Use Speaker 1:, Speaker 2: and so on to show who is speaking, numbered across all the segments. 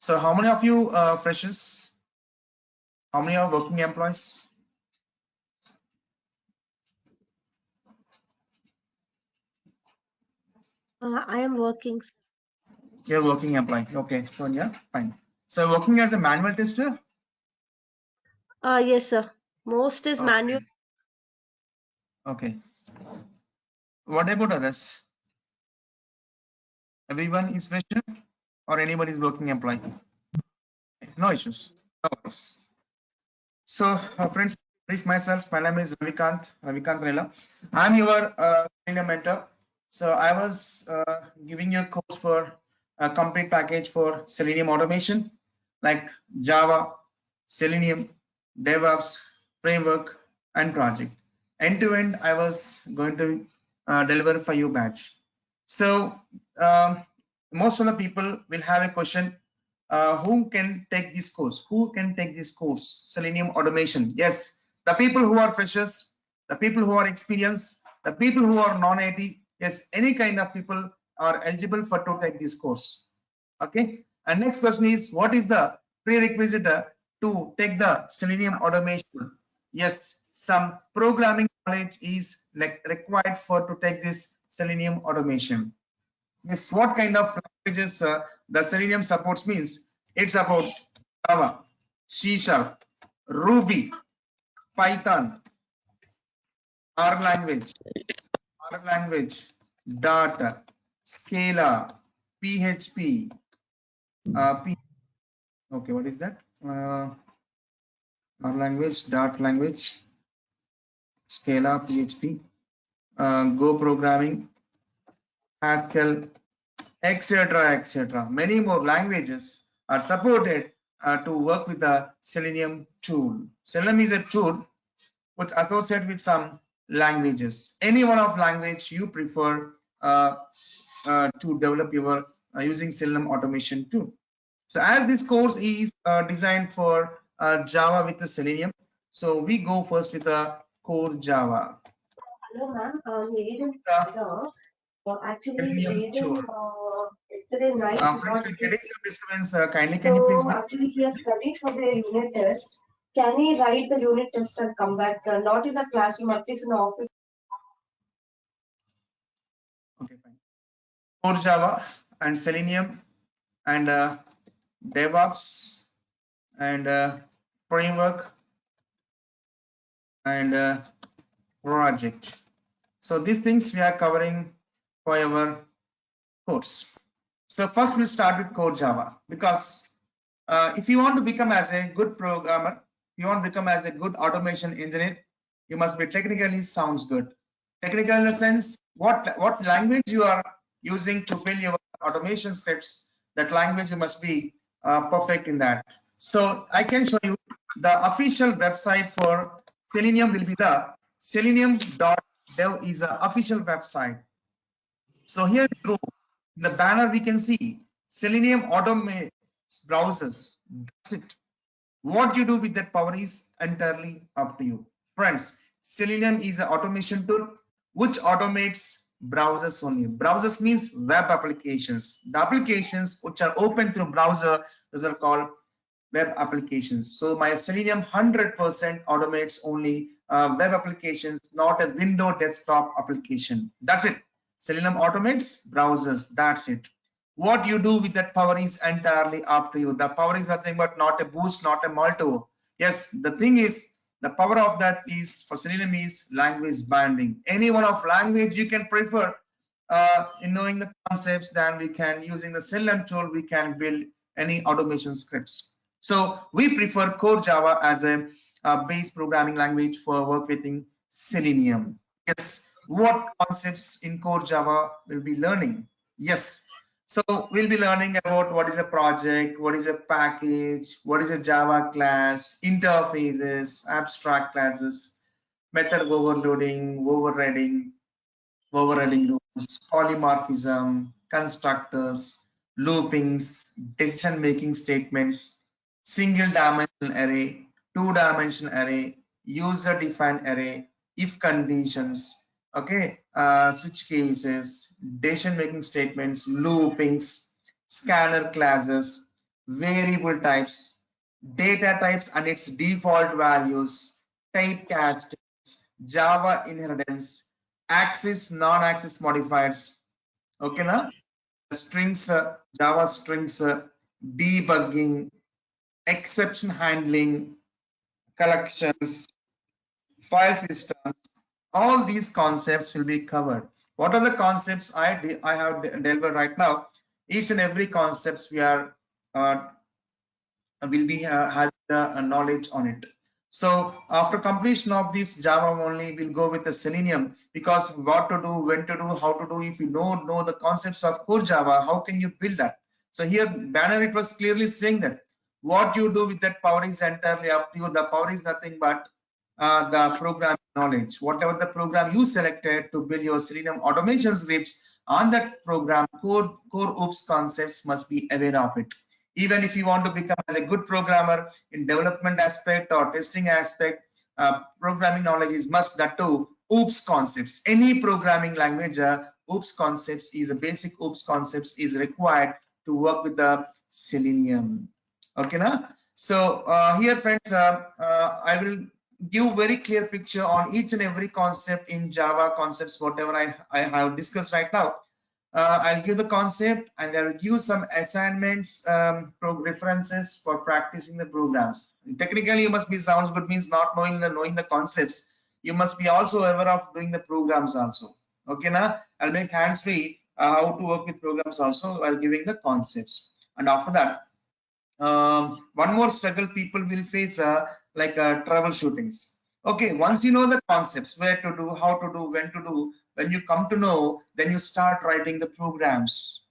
Speaker 1: So how many of you freshers? How many are working employees?
Speaker 2: I am working.
Speaker 1: You're working employee. Okay, so yeah, fine. So working as a manual tester?
Speaker 2: Yes, sir. Most is manual.
Speaker 1: Okay. What about others? Everyone is fresher or anybody is working employee? No issues. No worries. So friends, brief myself. My name is Ravi Kanth Lella. I'm your senior mentor. So I was giving you a course for a complete package for Selenium automation, like Java, Selenium, DevOps, framework, and project. End to end, I was going to deliver for you batch. So most of the people will have a question, who can take this course? Who can take this course? Selenium automation. Yes, the people who are freshers, the people who are experienced, the people who are non-IT. Yes, any kind of people are eligible for to take this course. Okay. And next question is, what is the prerequisite to take the Selenium automation? Yes, some programming knowledge is required for to take this Selenium automation. Yes, what kind of languages the Selenium supports means it supports Java, C Sharp, Ruby, Python, R language, Dart, Scala, PHP, okay, what is that? R language, Dart language, Scala, PHP, Go programming, Haskell, etc., etc. Many more languages are supported to work with the Selenium tool. Selenium is a tool which associated with some languages. Any one of language you prefer to develop your using Selenium automation tool. So as this course is designed for Java with the Selenium, so we go first with the core Java.
Speaker 2: Hello, ma'am. Actually,
Speaker 1: Selenium tool.
Speaker 2: yesterday night.
Speaker 1: Friends, we're getting some disturbance. Kindly, can you please?
Speaker 2: Actually, he has studied for the unit test. Can he write the unit test and come back? Not in the classroom, at least in the office.
Speaker 1: Okay, fine. Core Java and Selenium and DevOps and framework and project. So these things we are covering for our course. So first we'll start with core Java, because if you want to become as a good programmer, you want to become as a good automation engineer, you must be technically sounds good. Technical in the sense, what language you are using to build your automation scripts, that language you must be perfect in that. So I can show you the official website for Selenium will be the selenium.dev is the official website. So here we go. In the banner we can see Selenium automates browsers. That's it. What you do with that power is entirely up to you. Friends, Selenium is an automation tool which automates browsers only. Browsers means web applications. The applications which are open through browser, those are called web applications. So my Selenium 100% automates only web applications, not a window desktop application. That's it. Selenium automates browsers. That's it. What you do with that power is entirely up to you. The power is nothing but not a boost, not a multiple. Yes, the thing is, the power of that is for Selenium is language binding. Any one of language you can prefer in knowing the concepts, then we can using the Selenium tool we can build any automation scripts. So we prefer core Java as a base programming language for work within Selenium. Yes, what concepts in core Java will be learning? Yes, so we'll be learning about what is a project, what is a package, what is a Java class, interfaces, abstract classes, method overloading, overriding rules, polymorphism, constructors, loopings, decision-making statements, single-dimensional array, two-dimensional array, user-defined array, if conditions, okay, switch cases, decision-making statements, loopings, scanner classes, variable types, data types and its default values, typecast, Java inheritance, access, non-access modifiers. Okay, na? Strings, Java strings, debugging, exception handling, collections, file systems. All these concepts will be covered. What are the concepts I have delivered right now? Each and every concepts we are uh, will be having the knowledge on it. So after completion of this Java only, we'll go with the Selenium, because what to do, when to do, how to do. If you don't know the concepts of core Java, how can you build that? So here banner, it was clearly saying that what you do with that power is entirely up to you. The power is nothing but the program knowledge. Whatever the program you selected to build your Selenium automation scripts on that program, core OOPS concepts must be aware of it. Even if you want to become as a good programmer in development aspect or testing aspect, programming knowledge is must. That too, OOPS concepts. Any programming language, OOPS concepts is a basic OOPS concepts is required to work with the Selenium. Okay, now. So here, friends, I will give very clear picture on each and every concept in Java concepts, whatever I have discussed right now. I'll give the concept and I will give some assignments, references for practicing the programs. Technically, you must be sounds good means not knowing the concepts. You must be also aware of doing the programs also. Okay, now I'll make hands free how to work with programs also while giving the concepts. And after that, one more struggle people will face, like troubleshootings. Okay, once you know the concepts, where to do, how to do, when to do, when you come to know, then you start writing the programs.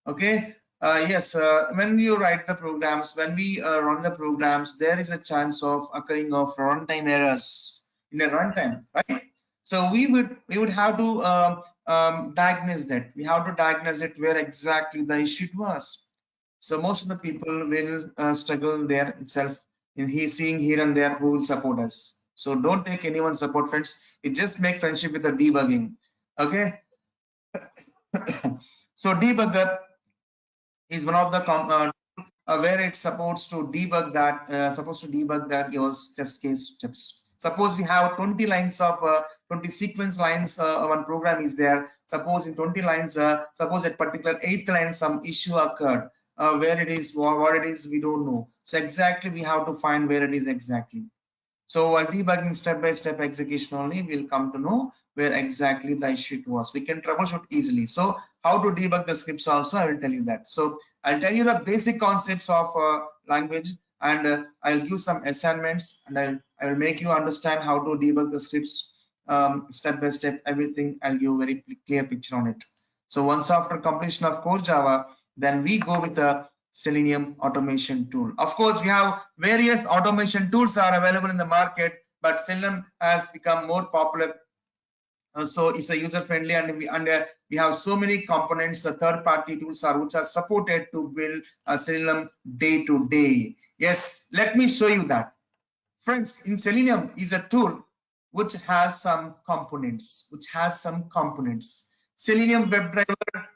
Speaker 1: Okay, yes, when you write the programs, when we run the programs, there is a chance of occurring of runtime errors in the runtime, right? So we would have to diagnose that. We have to diagnose it where exactly the issue was. So most of the people will struggle there itself. In he seeing here and there who will support us. So don't take anyone's support, friends. It just make friendship with the debugging. Okay. So debugger is one of the where it's supposed to debug that your test case steps. Suppose we have 20 lines of 20 sequence lines, one program is there. Suppose in 20 lines, suppose at particular 8th line some issue occurred. Where it is, what it is, we don't know. So exactly we have to find where it is exactly. So while debugging step-by-step execution only, we'll come to know where exactly the issue was. We can troubleshoot easily. So how to debug the scripts also, I will tell you that. So I'll tell you the basic concepts of language, and I'll give some assignments, and I will make you understand how to debug the scripts step by step. Everything I'll give very clear picture on it. So once after completion of core Java, then we go with the Selenium automation tool. Of course, we have various automation tools are available in the market, but Selenium has become more popular. So it's a user friendly, and we have so many components. Third party tools are which are supported to build Selenium day to day. Yes, let me show you that. Friends, in Selenium is a tool which has some components. Selenium WebDriver,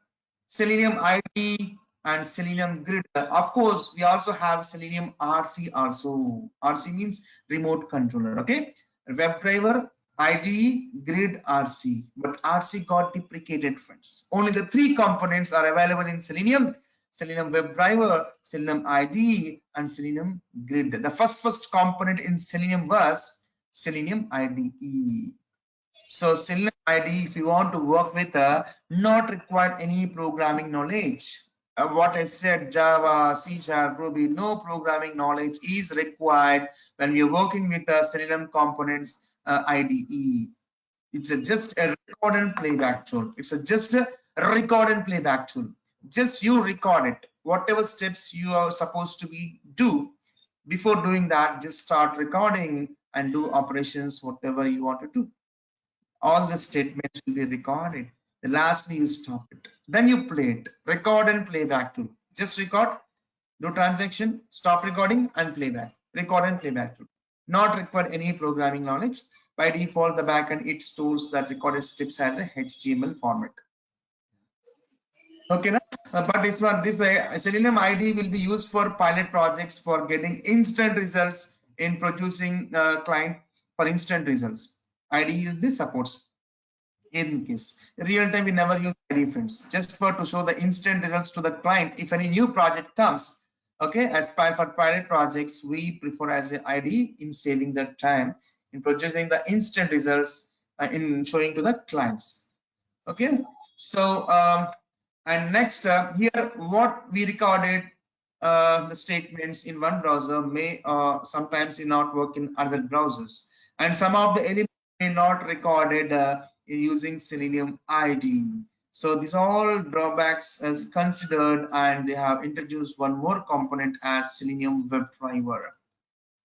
Speaker 1: Selenium ID, and Selenium Grid. Of course, we also have Selenium RC also. RC means remote controller. Okay, WebDriver, IDE, Grid, RC. But RC got deprecated, friends. Only the three components are available in Selenium: Selenium WebDriver, Selenium IDE, and Selenium Grid. The first component in Selenium was Selenium IDE. So Selenium IDE, if you want to work with, not require any programming knowledge. What I said, Java, C#, Ruby, no programming knowledge is required when we are working with Selenium components IDE. It's just a record and playback tool. Just a record and playback tool. Just you record it. Whatever steps you are supposed to do, before doing that, just start recording and do operations, whatever you want to do. All the statements will be recorded. Lastly, you stop it. Then you play it. Record and playback tool. Just record, do transaction, stop recording and playback. Record and playback tool. Not require any programming knowledge. By default, the backend it stores that recorded steps as a HTML format. Okay, now? but it's not this Selenium ID will be used for pilot projects for getting instant results in producing client for instant results. ID this supports. In case real time, we never use ID, friends, just for to show the instant results to the client if any new project comes. Okay, as for pilot projects, we prefer as a ID in saving the time in producing the instant results in showing to the clients. Okay, so and next here what we recorded the statements in one browser may sometimes not work in other browsers, and some of the elements may not recorded using Selenium ID. So these all drawbacks as considered, and they have introduced one more component as Selenium WebDriver.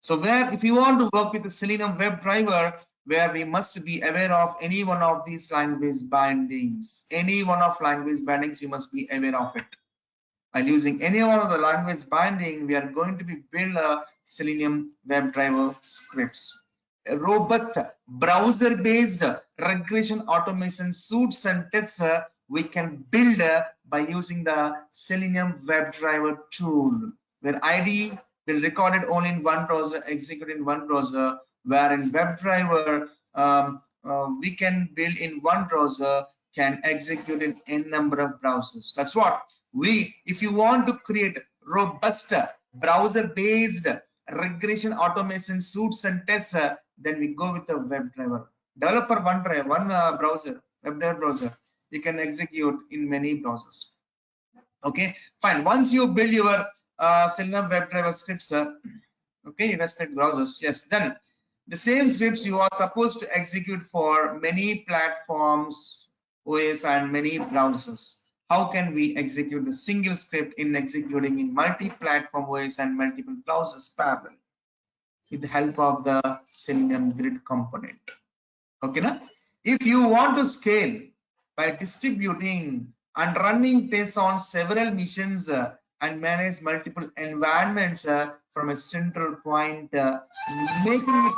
Speaker 1: So where if you want to work with the Selenium WebDriver, where we must be aware of any one of these language bindings, any one of language bindings, you must be aware of it. While using any one of the language binding, we are going to be build a Selenium WebDriver scripts. A robust browser-based regression automation suites and tests we can build by using the Selenium WebDriver tool, where ID will record it only in one browser, execute in one browser, where in WebDriver we can build in one browser, can execute in n number of browsers. That's what we, if you want to create robust browser-based regression automation suites and tests, then we go with the WebDriver. Develop for one browser, WebDriver browser. You can execute in many browsers. Okay, fine. Once you build your Selenium WebDriver scripts, okay, respect browsers, yes, then the same scripts you are supposed to execute for many platforms, OS, and many browsers. How can we execute the single script in executing in multi-platform OS and multiple browsers parallel with the help of the Selenium grid component? Okay, now if you want to scale by distributing and running tests on several missions and manage multiple environments from a central point, making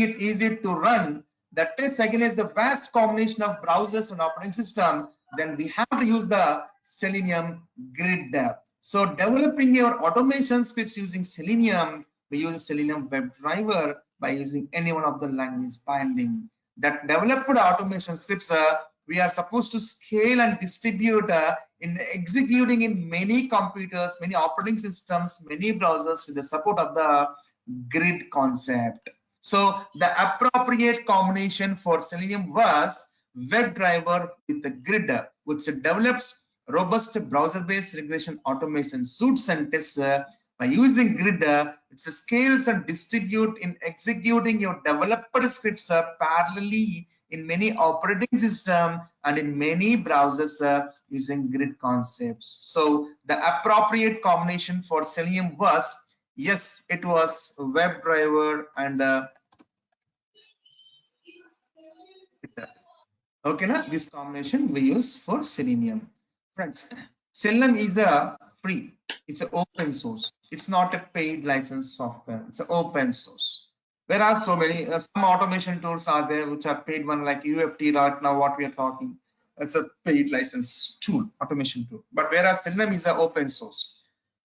Speaker 1: it easy to run, the tests against the vast combination of browsers and operating system, then we have to use the Selenium grid. So developing your automation scripts using Selenium, we use Selenium WebDriver by using any one of the language binding. That developed automation scripts we are supposed to scale and distribute in executing in many computers, many operating systems, many browsers with the support of the grid concept. So the appropriate combination for Selenium was WebDriver with the grid, which develops robust browser-based regression automation suites and tests by using grid, which scales and distribute in executing your developed scripts parallelly in many operating systems and in many browsers using grid concepts. So the appropriate combination for Selenium was, yes, it was WebDriver and okay, now this combination we use for Selenium. Friends, Selenium is a free, it's an open source. It's not a paid license software. It's an open source. There are so many some automation tools are there which are paid one, like UFT right now what we are talking. It's a paid license tool, automation tool. But whereas Selenium is an open source.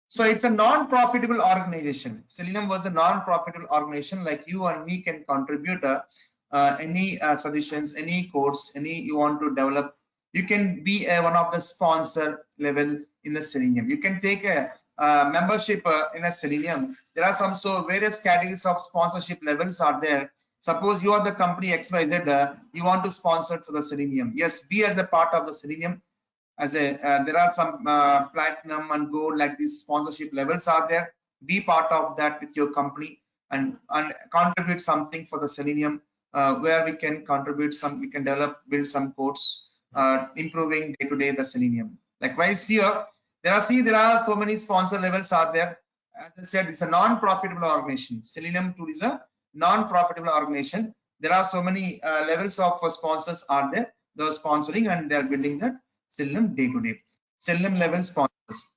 Speaker 1: So it's a non-profitable organization. Selenium was a non-profitable organization, like you and me can contribute any suggestions, any course, any you want to develop. You can be one of the sponsor level in the Selenium. You can take a membership in a Selenium. There are some various categories of sponsorship levels are there. Suppose you are the company XYZ, you want to sponsor for the Selenium. Yes, be as a part of the Selenium. As a there are some platinum and gold, like these sponsorship levels are there. Be part of that with your company and contribute something for the Selenium, where we can contribute some, we can build some codes improving day to day the Selenium. Likewise here there are so many sponsor levels are there. As I said, it's a non-profitable organization. Selenium tool is a non-profitable organization. There are so many levels of sponsors are there. They are sponsoring and they are building that Selenium day to day. Selenium level sponsors,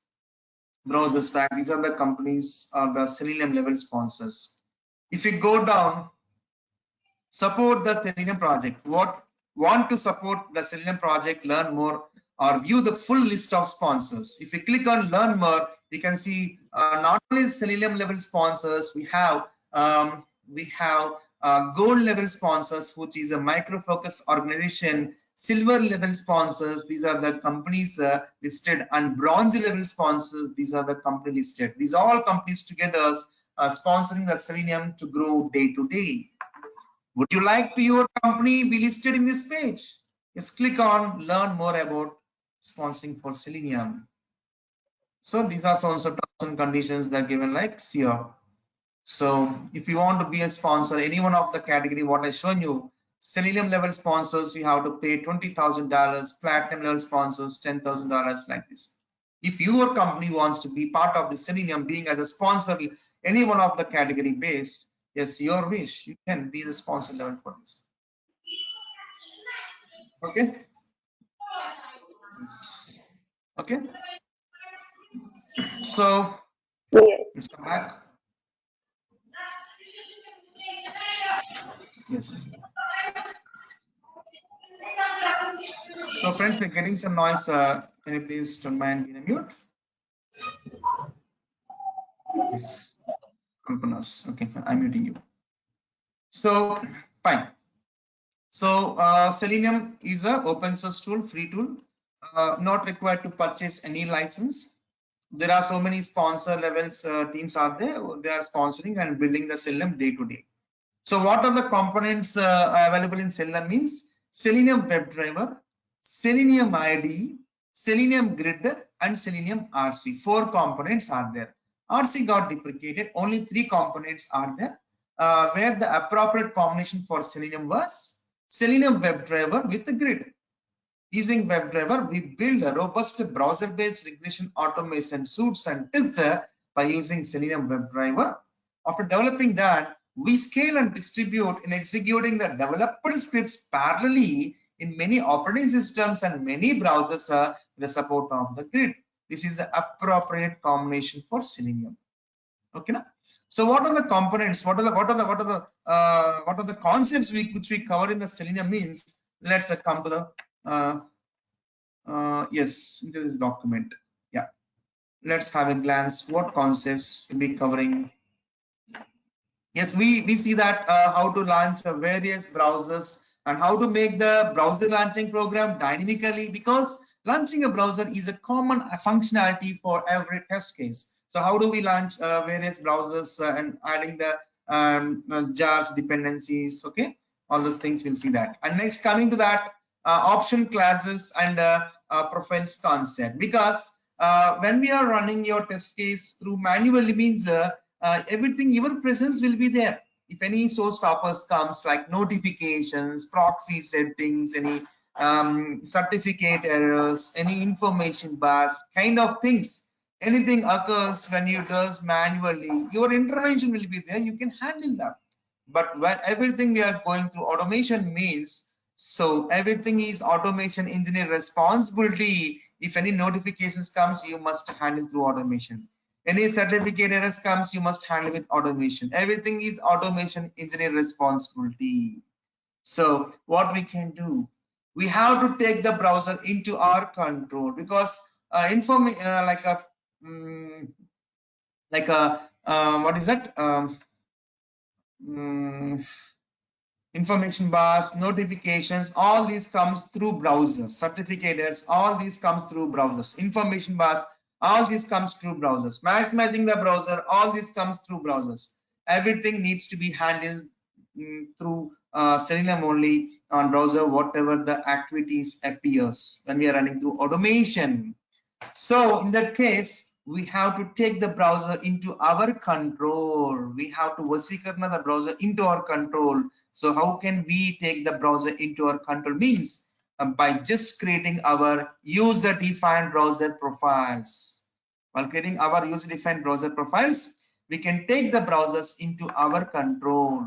Speaker 1: browser stack, these are the companies are the Selenium level sponsors. If you go down, support the Selenium project. What Want to support the Selenium project, learn more, or view the full list of sponsors. If you click on learn more, you can see not only Selenium level sponsors, we have gold level sponsors, which is a micro focus organization, silver level sponsors, these are the companies listed, and bronze level sponsors, these are the company listed. These are all companies together sponsoring the Selenium to grow day to day. Would you like to your company be listed in this page? Just click on learn more about sponsoring for Selenium. So these are some terms and conditions that are given like here. So if you want to be a sponsor, any one of the category what I shown you, Selenium level sponsors, you have to pay $20,000, platinum level sponsors $10,000, like this. If your company wants to be part of the Selenium, being as a sponsor, any one of the category base, yes, your wish, you can be the sponsor level for this. Okay. Okay. So
Speaker 3: Yes.
Speaker 1: let's come back. Yes. So friends, we're getting some noise. Can you please don't mind being mute? Yes. Kalpana's. Okay, fine. I'm muting you. So fine. So Selenium is a open source tool, free tool, not required to purchase any license. There are so many sponsor levels teams are there. They are sponsoring and building the Selenium day to day. So what are the components available in Selenium means Selenium WebDriver, Selenium IDE, Selenium Grid, and Selenium RC. 4 components are there. RC got deprecated. Only 3 components are there. Where the appropriate combination for Selenium was Selenium WebDriver with the Grid. Using WebDriver, we build a robust browser-based regression automation suites and tester by using Selenium WebDriver. After developing that, we scale and distribute in executing the developed scripts parallelly in many operating systems and many browsers with the support of the Grid. This is the appropriate combination for Selenium. Okay, now. So what are the components? What are the concepts which we cover in the Selenium means? Let's come to the yes, into this document. Yeah, let's have a glance. What concepts we'll be covering? Yes, we see that how to launch various browsers and how to make the browser launching program dynamically, because launching a browser is a common functionality for every test case. So how do we launch various browsers and adding the jars dependencies? Okay, all those things we'll see that. And next, coming to that, option classes and profiles concept, because when we are running your test case through manually means everything, your presence will be there. If any source stoppers comes like notifications, proxy settings, any certificate errors, any information bars kind of things, anything occurs when you does manually, your intervention will be there, you can handle that. But when everything we are going through automation means, so everything is automation engineer responsibility. If any notifications comes, you must handle through automation. Any certificate errors comes, you must handle with automation. Everything is automation engineer responsibility. So what we can do, we have to take the browser into our control, because what is that? Information bars, notifications, all these comes through browsers. Certificates, all these comes through browsers. Information bars, all these comes through browsers. Maximizing the browser, all this comes through browsers. Everything needs to be handled through Selenium only on browser, whatever the activities appears when we are running through automation. So in that case, we have to take the browser into our control. We have to vasikarna the browser into our control. So how can we take the browser into our control means by just creating our user-defined browser profiles. While creating our user-defined browser profiles, we can take the browsers into our control.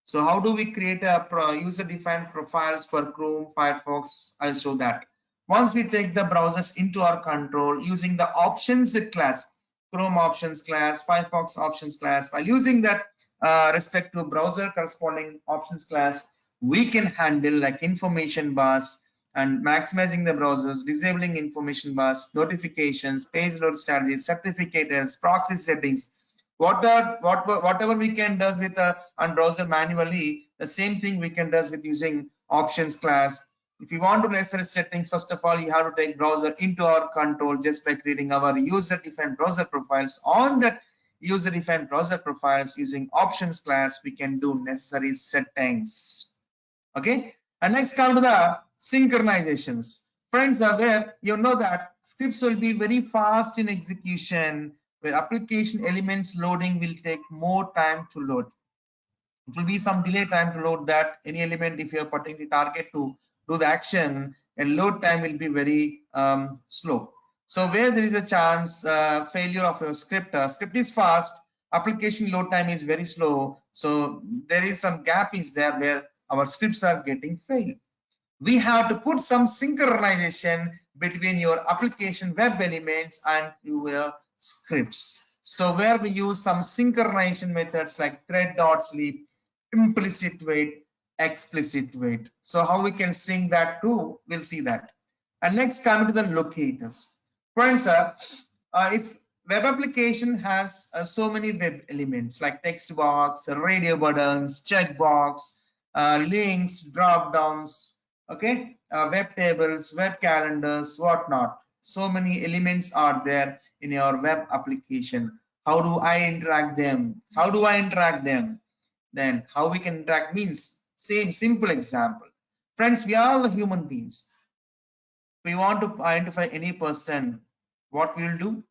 Speaker 1: So how do we create a user-defined profiles for Chrome, Firefox? I'll show that. Once we take the browsers into our control using the options class, Chrome options class, Firefox options class, while using that respective browser corresponding options class, we can handle like information bars and maximizing the browsers, disabling information bars, notifications, page load strategies, certificators, proxy settings. Whatever we can do with on browser manually, the same thing we can do with using options class. If you want to necessary settings, first of all, you have to take browser into our control just by creating our user-defined browser profiles. On that user-defined browser profiles using options class, we can do necessary settings. Okay, and next come to the synchronizations. Friends are where you know that scripts will be very fast in execution, where application elements loading will take more time to load. It will be some delay time to load that any element. If you are putting the target to do the action, and load time will be very slow. So where there is a chance failure of your script, script is fast, application load time is very slow, so there is some gap is there where our scripts are getting failed. We have to put some synchronization between your application web elements and your scripts. So where we use some synchronization methods like thread.sleep, implicit wait, explicit wait. So how we can sync that too, we'll see that. And next come to the locators. Friends, if web application has so many web elements like text box, radio buttons, checkbox, links, drop downs, okay, web tables, web calendars, whatnot. So many elements are there in your web application. How do I interact them? How do I interact them? Then how we can interact means same simple example. Friends, we are the human beings. We want to identify any person. What we'll do?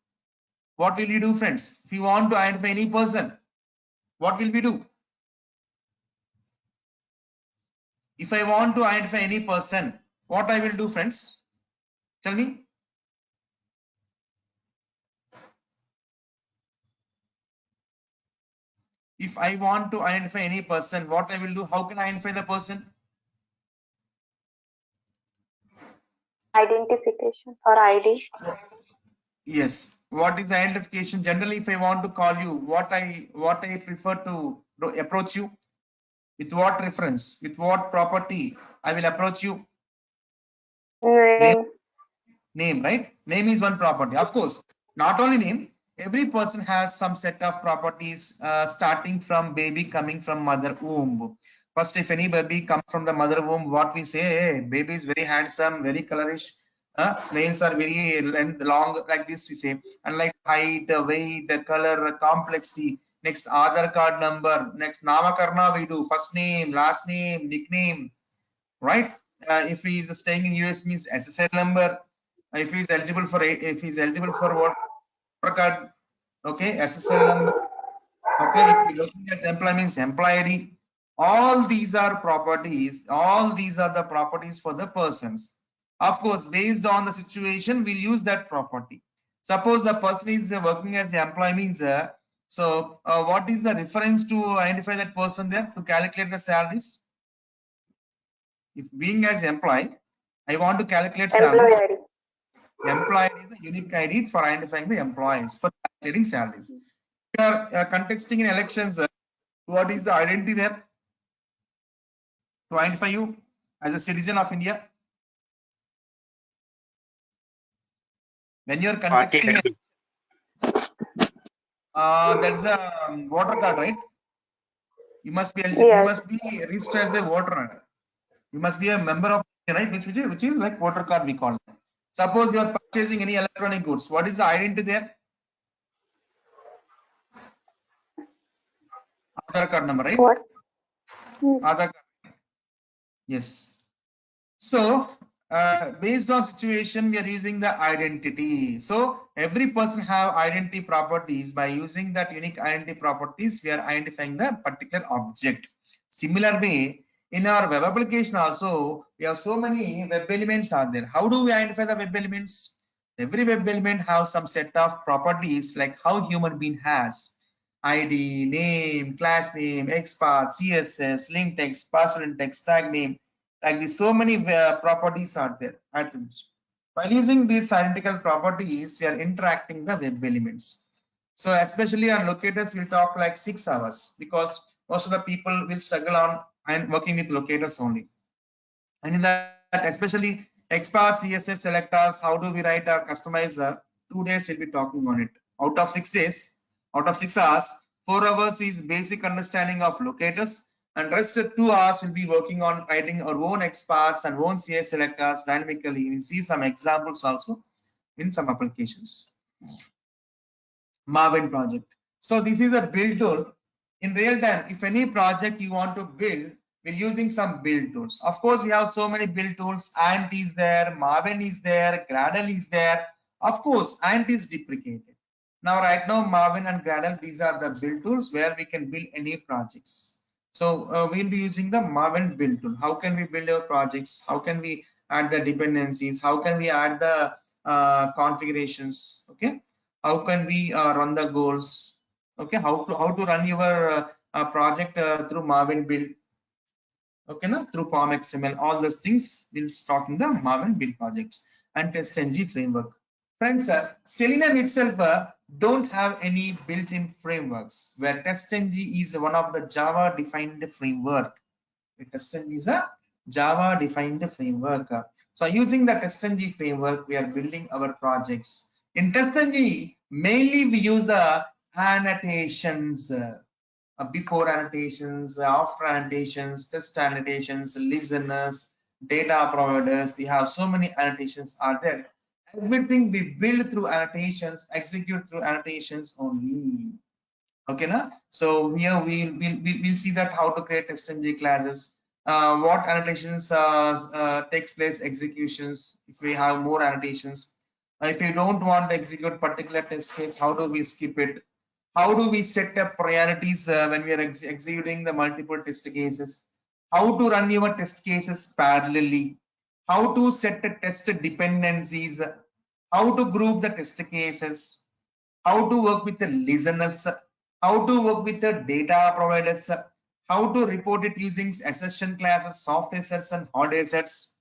Speaker 1: What will you do, friends? If you want to identify any person, what will we do? If I want to identify any person, what I will do, friends? Tell me. If I want to identify any person, what I will do? How can I identify the person?
Speaker 3: Identification or ID.
Speaker 1: Yes. What is the identification? Generally, if I want to call you, what I prefer to approach you? With what reference? With what property I will approach you?
Speaker 3: Name.
Speaker 1: Name, right? Name is one property. Of course, not only name, every person has some set of properties starting from baby coming from mother womb. First, if any baby comes from the mother womb, what we say, hey, baby is very handsome, very colorish, nails are very long, like this we say, and like height, weight, the color, complexity. Next, Aadhaar card number. Next, Namakarna we do, first name, last name, nickname, right? If he is staying in US means SSL number. If he is eligible for voter card, okay, SSL number. Okay, if you're looking at employee means employee ID. All these are properties. All these are the properties for the persons. Of course, based on the situation, we'll use that property. Suppose the person is working as an employee means, what is the reference to identify that person there to calculate the salaries? If being as employee, I want to calculate salaries.
Speaker 3: Employee ID.
Speaker 1: Employee is a unique ID for identifying the employees for calculating salaries. We are contexting in elections. What is the identity there to identify you as a citizen of India? When you are contexting, that's a voter card, right? You must be eligible.
Speaker 3: Yes.
Speaker 1: You must be registered as a voter. You must be a member of, right? Which is like voter card we call it. Suppose you are purchasing any electronic goods. What is the identity there? Aadhaar card number, right?
Speaker 3: What?
Speaker 1: Aadhaar card. Yes. So based on situation, we are using the identity. So every person have identity properties. By using that unique identity properties, we are identifying the particular object. Similar way, in our web application also, we have so many web elements are there. How do we identify the web elements? Every web element have some set of properties like how human being has. ID, name, class name, XPath, CSS, link text, password text, tag name, like this. So many properties are there, attributes. By using these identical properties, we are interacting the web elements. So especially on locators, we'll talk like 6 hours because most of the people will struggle on and working with locators only. And in that, especially XPath, CSS, selectors, how do we write our customizer? 2 days we'll be talking on it. Out of 6 days, out of 6 hours, 4 hours is basic understanding of locators, and rest of 2 hours will be working on writing our own XPaths and own CSS selectors dynamically. We'll see some examples also in some applications. Marvin project. So this is a build tool. In real time, if any project you want to build, we're using some build tools. Of course, we have so many build tools. Ant is there, Marvin is there, Gradle is there. Of course, Ant is deprecated. Now, right now, Marvin and Gradle, these are the build tools where we can build any projects. So we'll be using the Marvin build tool. How can we build our projects? How can we add the dependencies? How can we add the configurations? Okay. How can we run the goals? Okay, how to run your project through Marvin build? Okay, now through POM XML, all those things we'll start in the Marvin build projects and TestNG framework. Friends, Selenium itself don't have any built-in frameworks, where TestNG is one of the Java defined framework. TestNG is a Java defined framework. So using the TestNG framework, we are building our projects. In TestNG, mainly we use the annotations, before annotations, after annotations, test annotations, listeners, data providers. We have so many annotations are there. Everything we build through annotations, execute through annotations only. Okay, na? So here we'll see that how to create SNG classes, what annotations takes place, executions. If we have more annotations, if you don't want to execute particular test case, how do we skip it? How do we set up priorities when we are executing the multiple test cases? How to run your test cases parallelly? How to set the test dependencies? How to group the test cases? How to work with the listeners? How to work with the data providers? How to report it using assertion classes, soft assets and hard assets?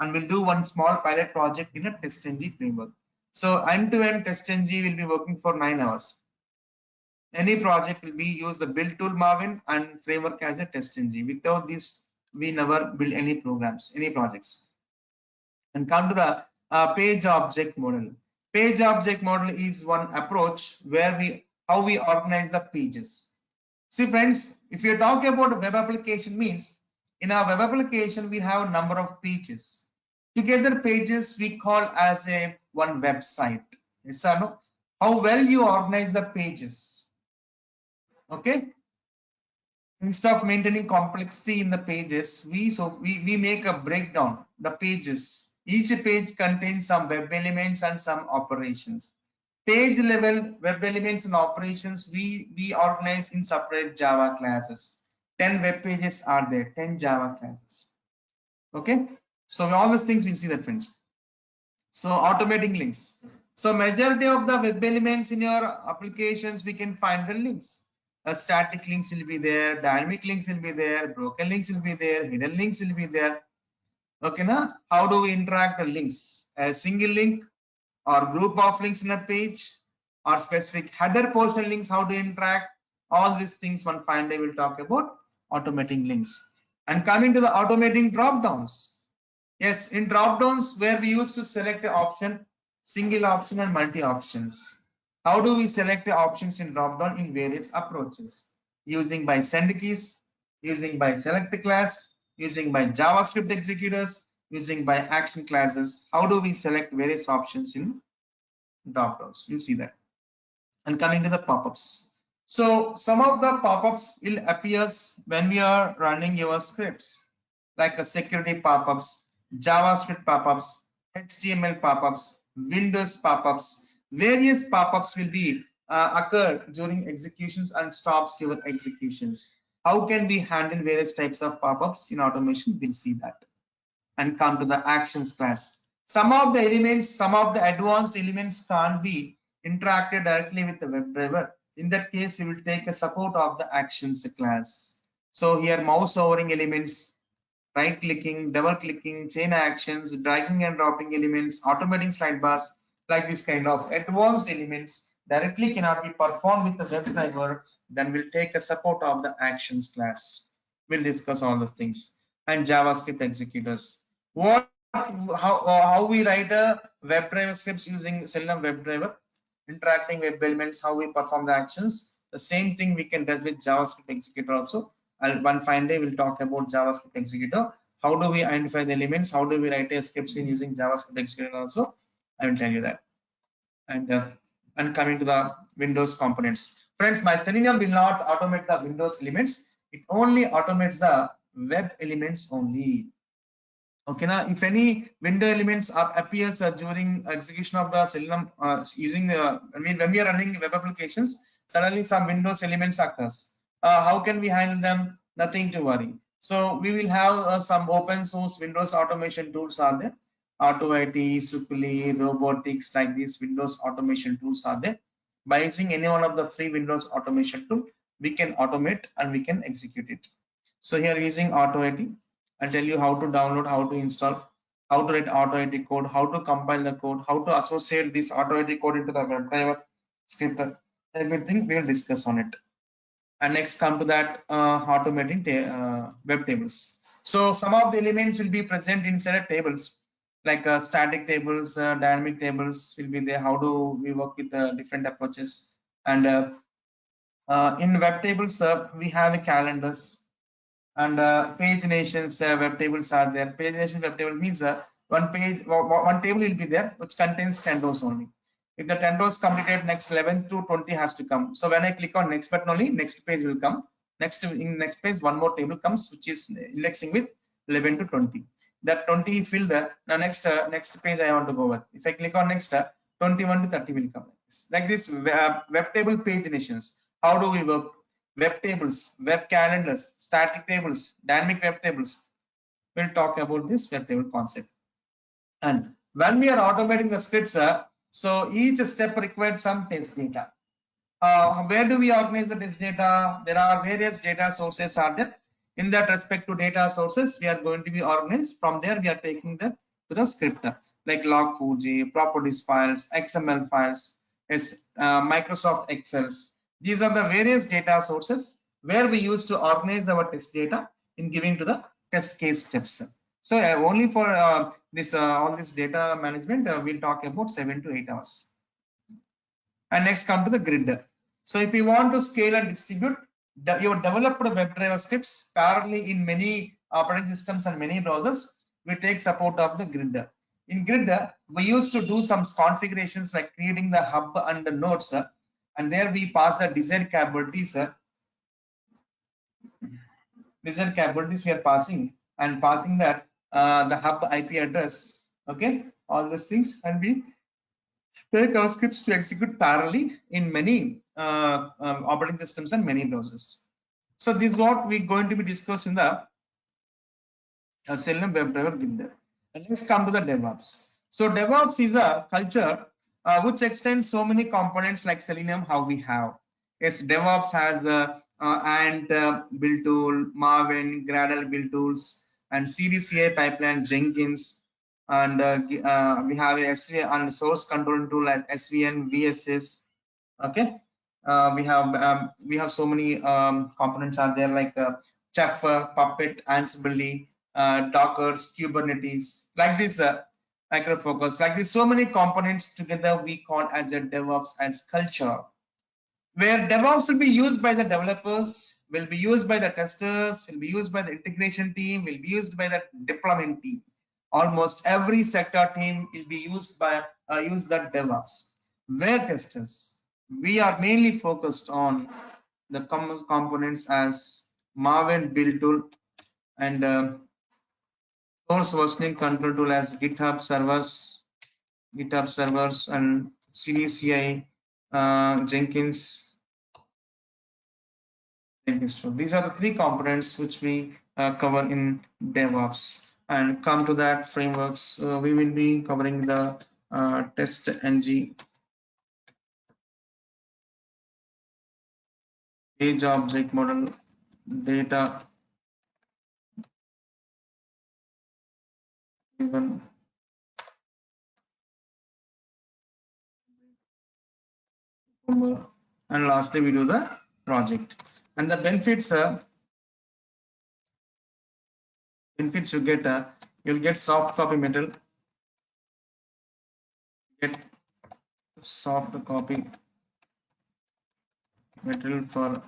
Speaker 1: And we'll do one small pilot project in a TestNG framework. So end-to-end TestNG will be working for 9 hours. Any project will be use the build tool Marvin and framework as a TestNG. Without this, we never build any programs, any projects. And come to the page object model. Page object model is one approach where how we organize the pages. See friends, if you talk about a web application, means in our web application we have a number of pages. Together pages we call as a one website. Yes or no? How well you organize the pages. Okay. Instead of maintaining complexity in the pages, we make a breakdown the pages. Each page contains some web elements and some operations. Page level web elements and operations we organize in separate Java classes. 10 web pages are there, 10 Java classes. Okay, so all these things we'll see that, friends. So automating links. So majority of the web elements in your applications we can find the links. Static links will be there, dynamic links will be there, broken links will be there, hidden links will be there. Okay, now how do we interact the links? A single link or group of links in a page or specific header portion links, how to interact? All these things one fine day will talk about automating links. And coming to the automating drop downs. Yes, in drop downs where we used to select an option, single option and multi options. How do we select the options in drop down? In various approaches, using by send keys, using by select class, using by JavaScript executors, using by action classes. How do we select various options in drop downs? You'll see that. And coming to the pop-ups. So some of the pop-ups will appear when we are running your scripts, like a security pop-ups, JavaScript pop-ups, HTML pop-ups, Windows pop-ups. Various pop-ups will be occur during executions and stops your executions. How can we handle various types of pop-ups in automation? We'll see that. And come to the actions class. Some of the elements, some of the advanced elements can't be interacted directly with the WebDriver. In that case, we will take a support of the actions class. So here mouse hovering elements, right clicking, double clicking, chain actions, dragging and dropping elements, automating slide bars, like this kind of advanced elements directly cannot be performed with the WebDriver. Then we'll take a support of the actions class. We'll discuss all those things. And JavaScript executors. How we write a WebDriver scripts using Selenium WebDriver, interacting web elements, how we perform the actions. The same thing we can do with JavaScript executor also. One fine day we'll talk about JavaScript executor. How do we identify the elements? How do we write a scripts in using JavaScript executor also? I will tell you that. And coming to the Windows components. Friends, my Selenium will not automate the Windows elements. It only automates the web elements only. Okay, now if any window elements appears during execution of the Selenium using the, when we are running web applications, suddenly some Windows elements occurs. How can we handle them? Nothing to worry. So we will have some open source Windows automation tools are there. AutoIT, Supli, Robotics, like these Windows automation tools are there. By using any one of the free Windows automation tool, we can automate and we can execute it. So here using AutoIT, I'll tell you how to download, how to install, how to write AutoIT code, how to compile the code, how to associate this AutoIT code into the WebDriver script. Everything we will discuss on it. And next come to that automating web tables. So some of the elements will be present inside tables, like static tables, dynamic tables will be there. How do we work with different approaches? And in web tables, we have a calendars and paginations web tables are there. Pagination web table means one table will be there which contains 10 rows only. If the 10 rows completed, next 11 to 20 has to come. So when I click on next button only, next page will come. In next page, one more table comes which is indexing with 11 to 20. That 20 fill there. Now next page I want to go with. If I click on next, 21 to 30 will come like this. Web table paginations. How do we work? Web tables, web calendars, static tables, dynamic web tables. We'll talk about this web table concept. And when we are automating the scripts, so each step requires some test data. Where do we organize the test data? There are various data sources are there. In that respect to data sources, we are going to be organized. From there, we are taking that to the script, like log4j, properties files, XML files, Microsoft Excels. These are the various data sources where we use to organize our test data in giving to the test case steps. So only for this all this data management, we'll talk about 7 to 8 hours. And next come to the grid. So if you want to scale and distribute your developed WebDriver scripts parallelly in many operating systems and many browsers, we take support of the grid. In grid, we used to do some configurations like creating the hub and the nodes, and there we pass the desired capabilities. Desired capabilities we are passing and passing that the hub IP address. Okay, all these things, and we take our scripts to execute parallelly in many operating systems and many browsers. So this is what we're going to be discussing in the Selenium WebDriver Builder. And let's come to the DevOps. So DevOps is a culture which extends so many components like Selenium how we have. Yes, DevOps has Ant build tool, Maven, Gradle build tools, and CDCA pipeline, Jenkins, and we have a SVN and source control tool like SVN, VSS. Okay, we have so many components are there like Chef, Puppet, Ansible, Dockers, Kubernetes, like this Micro Focus, like this. So many components together we call as a DevOps as culture, where DevOps will be used by the developers, will be used by the testers, will be used by the integration team, will be used by the deployment team. Almost every sector team will be used by use the DevOps. Where testers, we are mainly focused on the components as Maven build tool and source versioning control tool as GitHub servers and CDCI, Jenkins. These are the three components which we cover in DevOps. And come to that frameworks, we will be covering the test ng, page object model, data even, and lastly we do the project. And the benefits benefits you get, you'll get soft copy material, get soft copy material for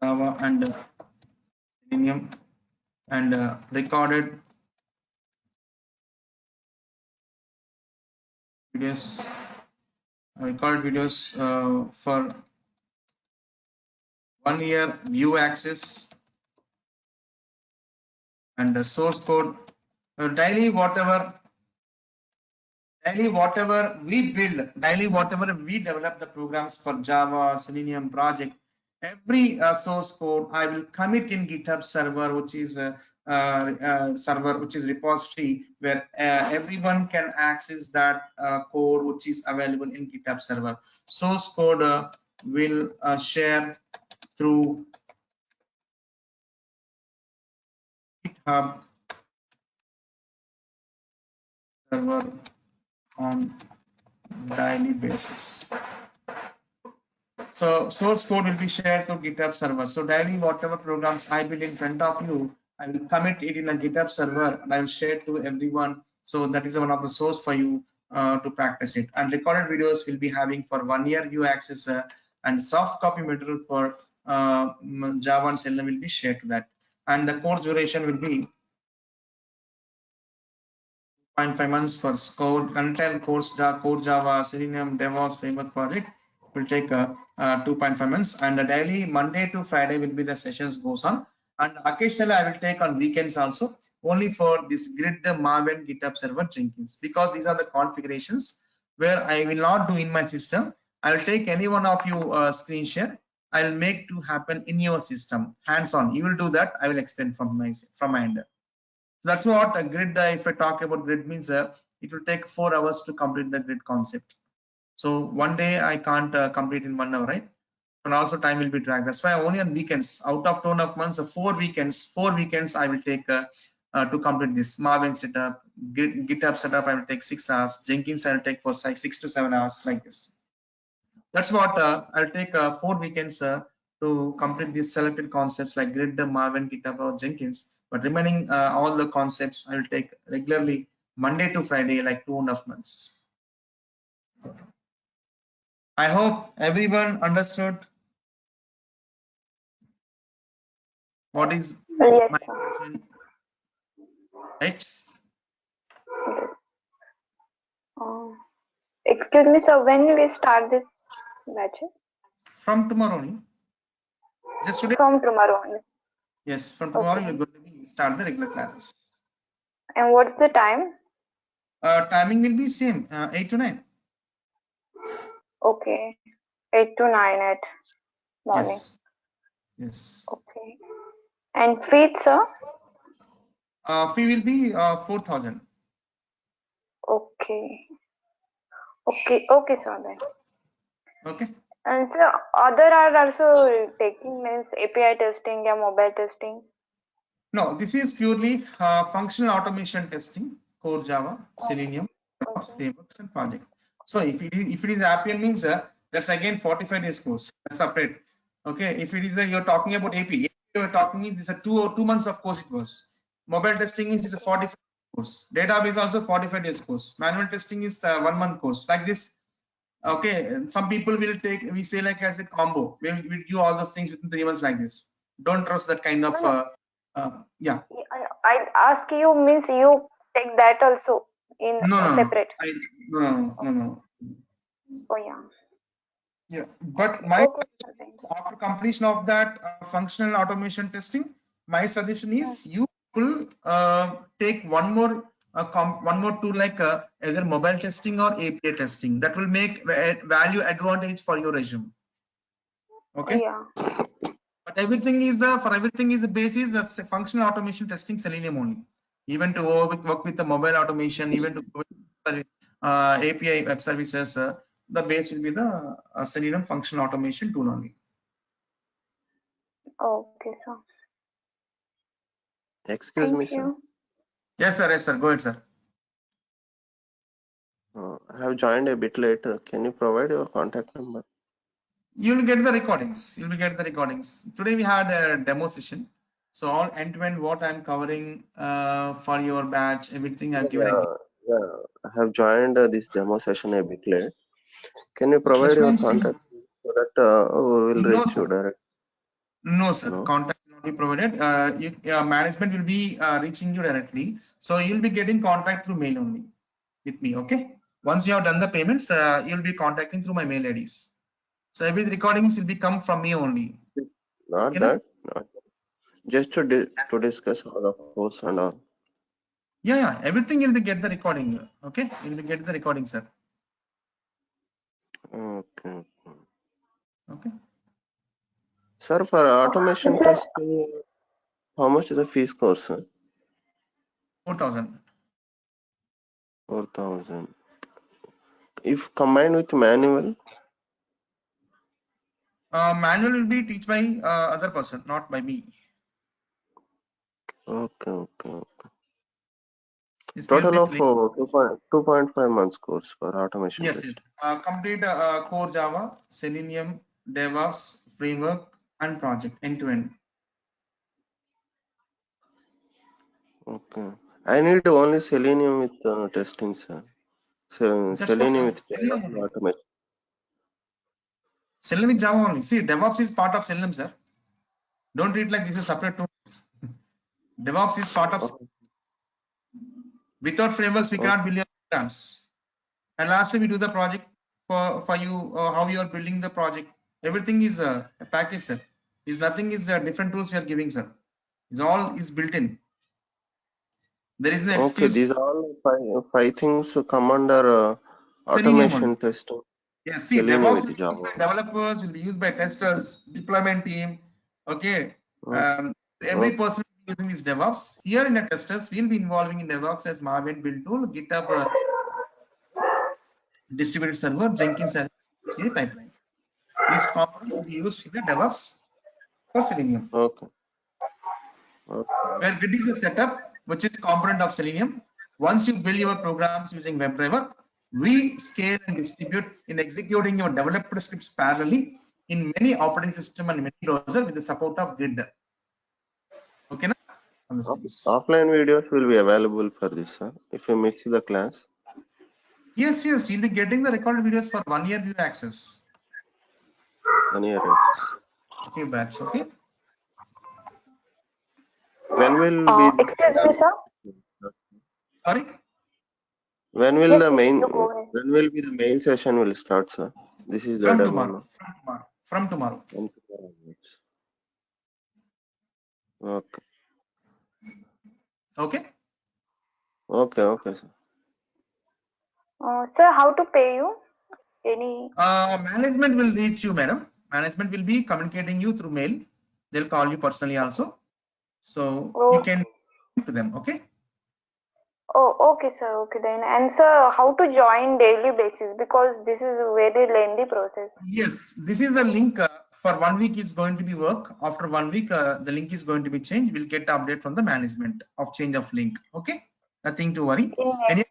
Speaker 1: Java and Selenium, and recorded videos, for 1 year view access, and the source code, daily whatever we develop the programs for Java, Selenium project, every source code I will commit in GitHub server, which is repository where everyone can access that code which is available in GitHub server. Source code will share through GitHub server on daily basis. So source code will be shared through GitHub server. So daily, whatever programs I build in front of you, I will commit it in a GitHub server and I will share to everyone. So that is one of the source for you to practice it. And recorded videos will be having for 1 year view access, and soft copy material for Java and Selenium will be shared to that. And the course duration will be 0.5 months for code content course, core Java, Selenium, DevOps framework project will take 2.5 months, and the daily Monday to Friday will be the sessions goes on, and occasionally I will take on weekends also, only for this grid, the Maven, GitHub server, Jenkins, because these are the configurations where I will not do in my system. I will take any one of you screen share. I will make to happen in your system, hands on. You will do that. I will explain from my end. So that's what a grid, if I talk about grid, means it will take 4 hours to complete the grid concept. So one day I can't complete in 1 hour, right? And also time will be dragged. That's why only on weekends, out of 2.5 months, 4 weekends I will take to complete this Maven setup, GitHub setup. I will take 6 hours. Jenkins I will take for 6 to 7 hours, like this. That's what I'll take 4 weekends to complete these selected concepts like grid, Maven, GitHub, or Jenkins. But remaining all the concepts I will take regularly Monday to Friday, like 2.5 months. I hope everyone understood what is
Speaker 3: Yes,
Speaker 1: my
Speaker 3: sir.
Speaker 1: intention, right?
Speaker 3: Excuse me, sir. When we start this batches?
Speaker 1: From tomorrow only. Just today?
Speaker 3: From tomorrow only.
Speaker 1: Yes, from tomorrow
Speaker 3: Okay.
Speaker 1: you're going to be start the regular classes.
Speaker 3: And what's the time?
Speaker 1: Timing will be same, 8 to 9.
Speaker 3: Okay. 8 to 9 at morning.
Speaker 1: Yes.
Speaker 3: Okay. And fees, sir?
Speaker 1: Fee will be 4,000.
Speaker 3: Okay. Okay, sir. Then.
Speaker 1: Okay.
Speaker 3: And sir, other are also taking means API testing or mobile testing.
Speaker 1: No, this is purely functional automation testing, core Java, Selenium, frameworks and project. So if it is API means that's again 45 days course. That's separate. Okay. If it is you're talking about API, you're talking is this a 2 months of course it was. Mobile testing is a 45 course. Database also 45 days course. Manual testing is 1 month course. Like this. Okay. Some people will take, we say like as a combo. We'll do all those things within 3 months like this. Don't trust that kind of yeah.
Speaker 3: I ask you means you take that also in
Speaker 1: No.
Speaker 3: separate.
Speaker 1: No.
Speaker 3: Oh yeah.
Speaker 1: Yeah, but my
Speaker 3: Okay, sir, then.
Speaker 1: after completion of that functional automation testing, my suggestion is you will take one more tool like either mobile testing or API testing. That will make value advantage for your resume. Okay.
Speaker 3: Yeah.
Speaker 1: But everything is the basis of functional automation testing Selenium only. Even to work with the mobile automation, even to work with the, API web services, the base will be the Selenium functional automation tool only.
Speaker 3: Okay, sir.
Speaker 4: Excuse
Speaker 3: Thank
Speaker 4: me, sir.
Speaker 3: you.
Speaker 1: Yes, sir. Go ahead, sir.
Speaker 4: I have joined a bit late. Can you provide your contact number?
Speaker 1: You will get the recordings. Today we had a demo session. So all end-to-end what I'm covering for your batch, everything I've given.
Speaker 4: Yeah, I have joined this demo session a bit late. Can you provide
Speaker 1: That's why
Speaker 4: your
Speaker 1: I'm saying.
Speaker 4: contact so that we will
Speaker 1: No,
Speaker 4: reach you
Speaker 1: sir.
Speaker 4: direct?
Speaker 1: No, sir.
Speaker 4: No.
Speaker 1: Contact will not be provided. Management will be reaching you directly. So you'll be getting contact through mail only with me. Okay. Once you have done the payments, you'll be contacting through my mail IDs. So every recordings will be come from me only.
Speaker 4: Not
Speaker 1: Okay, na?
Speaker 4: that. Not just to discuss all the course and all.
Speaker 1: Yeah. Everything you'll be get the recording. Okay. You'll be getting the recording, sir.
Speaker 4: Okay.
Speaker 1: Okay.
Speaker 4: Sir, for automation testing, how much is the fees course, sir?
Speaker 1: 4,000.
Speaker 4: 4,000. If combined with manual,
Speaker 1: Manual will be teach by other person, not by me.
Speaker 4: okay.
Speaker 1: It's
Speaker 4: Total
Speaker 1: purely
Speaker 4: of 2.5 months course for automation
Speaker 1: yes.
Speaker 4: test.
Speaker 1: Complete core Java, Selenium, DevOps, framework, and project end to end.
Speaker 4: Okay. I need only Selenium with testing, sir. So
Speaker 1: That's what
Speaker 4: Selenium with Java
Speaker 1: Selenium
Speaker 4: for
Speaker 1: only.
Speaker 4: automation.
Speaker 1: Selenium with Java only. See, DevOps is part of Selenium, sir. Don't treat like this is separate tool. DevOps is part of.
Speaker 4: Okay.
Speaker 1: Without frameworks, we
Speaker 4: Okay.
Speaker 1: cannot build your programs. And lastly, we do the project for you. How you are building the project. Everything is a package, sir. Is nothing is different tools we are giving, sir. It's all is built in. There is no
Speaker 4: Okay,
Speaker 1: excuse.
Speaker 4: these all five things come under
Speaker 1: Selenium only.
Speaker 4: automation testing.
Speaker 1: Yes, see,
Speaker 4: Selenium
Speaker 1: DevOps
Speaker 4: with
Speaker 1: will be used
Speaker 4: Java.
Speaker 1: by developers, will be used by testers, deployment team. Okay.
Speaker 4: Okay.
Speaker 1: Every person using is DevOps. Here in the testers, we'll be involving in DevOps as Marvin build tool, GitHub distributed server, Jenkins as CI pipeline. These components will be used in the DevOps for Selenium.
Speaker 4: Okay. Okay.
Speaker 1: Where Git is a setup, which is component of Selenium. Once you build your programs using WebDriver, we scale and distribute in executing your developed scripts parallelly in many operating system and many browser with the support of Grid. Okay, na? All those things.
Speaker 4: Offline videos will be available for this, sir. If you miss the class,
Speaker 1: Yes, you'll be getting the recorded videos for 1 year view access.
Speaker 4: 1 year access.
Speaker 1: Okay, batch. Okay.
Speaker 4: When will be
Speaker 3: Excuse me, sir.
Speaker 1: Sorry.
Speaker 4: when will
Speaker 3: Yes,
Speaker 4: the
Speaker 3: yes,
Speaker 4: main
Speaker 3: you go ahead.
Speaker 4: when will be the main session will start, sir? This is the
Speaker 1: From
Speaker 4: demo
Speaker 1: tomorrow.
Speaker 4: now.
Speaker 1: From tomorrow. From tomorrow.
Speaker 4: From tomorrow onwards. Okay.
Speaker 1: Okay.
Speaker 4: Okay, sir.
Speaker 3: Sir, how to pay you? Any?
Speaker 1: Management will reach you, madam. Management will be communicating you through mail. They'll call you personally also. So you
Speaker 3: Okay.
Speaker 1: can to them. Okay.
Speaker 3: Oh, okay, sir. Okay then. And sir, how to join daily basis? Because this is a very lengthy process.
Speaker 1: Yes, this is the link for 1 week is going to be work. After 1 week, the link is going to be changed. We'll get the update from the management of change of link. Okay, nothing to worry.
Speaker 3: In
Speaker 1: And you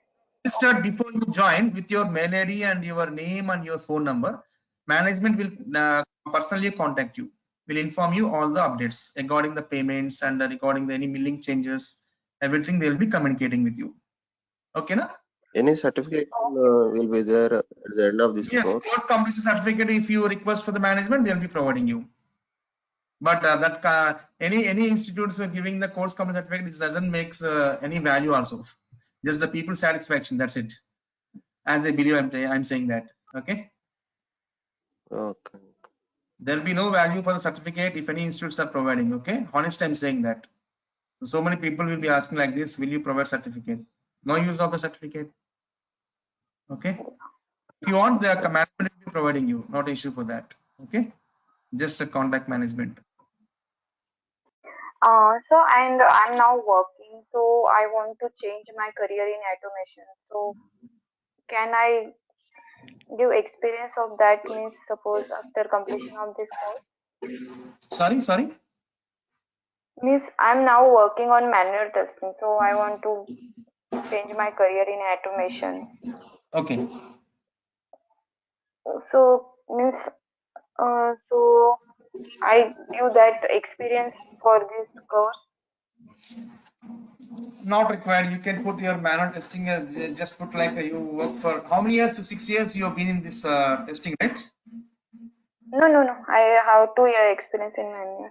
Speaker 1: register before you join with your mail ID and your name and your phone number. Management will personally contact you. Will inform you all the updates regarding the payments and regarding the any link changes. Everything they will be communicating with you. Okay, na?
Speaker 4: Any certification will be there at the end of this
Speaker 1: Yes,
Speaker 4: course.
Speaker 1: course completion certificate. If you request for the management, they'll be providing you. But that any institutes are giving the course completion certificate, it doesn't make any value also. Just the people satisfaction. That's it. As I believe, I'm saying that. Okay.
Speaker 4: Okay.
Speaker 1: There'll be no value for the certificate if any institutes are providing. Okay. Honest, I'm saying that. So many people will be asking like this: will you provide certificate? No use of the certificate. Okay. If you want, the management will be providing you. Not issue for that. Okay. Just a contact management.
Speaker 3: so and I'm now working, so I want to change my career in automation. So can I give experience of that? Means suppose after completion of this course.
Speaker 1: Sorry.
Speaker 3: Means I'm now working on manual testing, so I want to change my career in automation.
Speaker 1: Okay.
Speaker 3: So means so I give that experience for this course?
Speaker 1: Not required. You can put your manual testing. Just put like you work for how many years? 6 years you have been in this testing, right?
Speaker 3: No, no, no. I have 2 year experience in manual.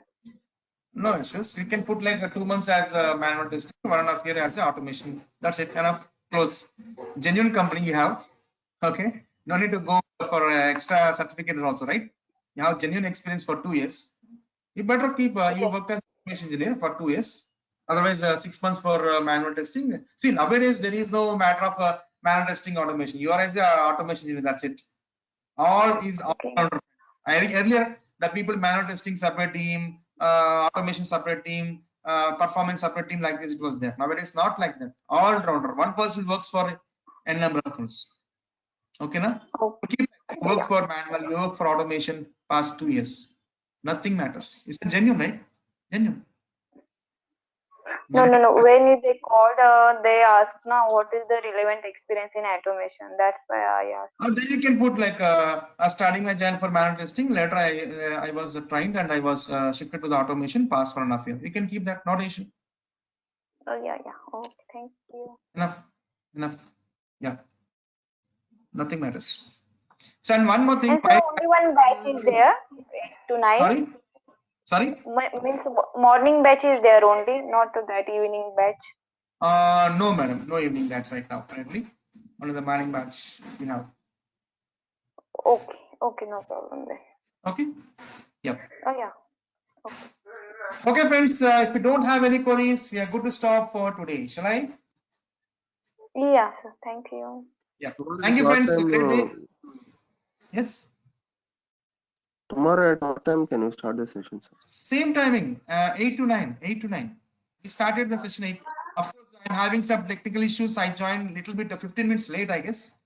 Speaker 1: No issues. You can put like 2 months as a manual testing, 1.5 year as a automation. That's it. Enough. Close. Genuine company you have. Okay. No need to go for extra certificate also, right? You have genuine experience for 2 years. You better keep. You
Speaker 3: Okay.
Speaker 1: worked as automation engineer for 2 years. Otherwise, 6 months for manual testing. See, nowadays there is no matter of manual testing automation. You are as a automation engineer. That's it. All is all.
Speaker 3: Okay.
Speaker 1: Earlier, the people manual testing separate team, automation separate team, performance separate team, like this it was there. Nowadays, not like that. All rounder. One person works for n number of tools. Okay, na?
Speaker 3: Oh,
Speaker 1: You work
Speaker 3: yeah.
Speaker 1: for manual, you work for automation past 2 years. Nothing matters. It's a genuine, right? Genuine.
Speaker 3: No, no, no. When they called, they asked now what is the relevant experience in automation. That's why I asked.
Speaker 1: Then you can put like starting my journey for manual testing. Later, I was trained and I was shifted to the automation. Past 1.5 years. We can keep that. Not an issue.
Speaker 3: Oh, yeah, yeah. Okay, thank you.
Speaker 1: Enough. Enough. Yeah. Nothing matters. So, and one more thing.
Speaker 3: And so only one batch is there, 8 to 9.
Speaker 1: Sorry. Sorry.
Speaker 3: Means morning batch is there only, not that evening batch.
Speaker 1: No, madam. No evening batch right now. Currently, only the morning batch we have.
Speaker 3: Okay, okay, no problem then.
Speaker 1: Okay. Yep.
Speaker 3: Oh, yeah.
Speaker 1: Okay, friends. If we don't have any queries, we are good to stop for today. Shall I?
Speaker 3: Yeah, sir. Thank you.
Speaker 1: Yeah.
Speaker 4: Tomorrow
Speaker 1: Thank
Speaker 4: at
Speaker 1: you,
Speaker 4: what
Speaker 1: friends.
Speaker 4: time?
Speaker 1: Great day. Yes.
Speaker 4: Tomorrow at what time can you start the session, sir?
Speaker 1: Same timing. 8 to 9. 8 to 9. We started the session 8. Of course, I'm having some technical issues. I joined little bit 15 minutes late, I guess,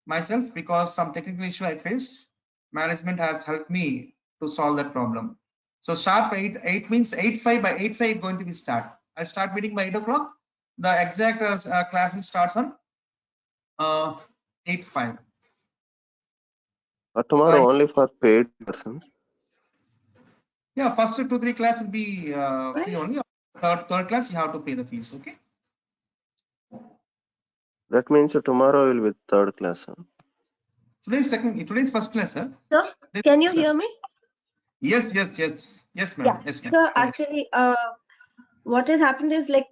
Speaker 1: myself, because some technical issue I faced. Management has helped me to solve that problem. So sharp 8 means 8:05. By 8:05 going to be start. I start meeting by 8 o'clock. The exact class will start on 8:05.
Speaker 4: Tomorrow only for paid persons.
Speaker 1: Yeah, first 2-3 class will be free only. Third class you have to pay the fees. Okay.
Speaker 4: That means tomorrow will be third class, sir.
Speaker 1: Today's first class, sir.
Speaker 2: Sir,
Speaker 1: Today's
Speaker 2: can you
Speaker 1: first
Speaker 2: hear
Speaker 1: class.
Speaker 2: me?
Speaker 1: Yes, ma'am.
Speaker 2: Yeah.
Speaker 1: Yes, ma'am.
Speaker 2: Sir, actually, what has happened is like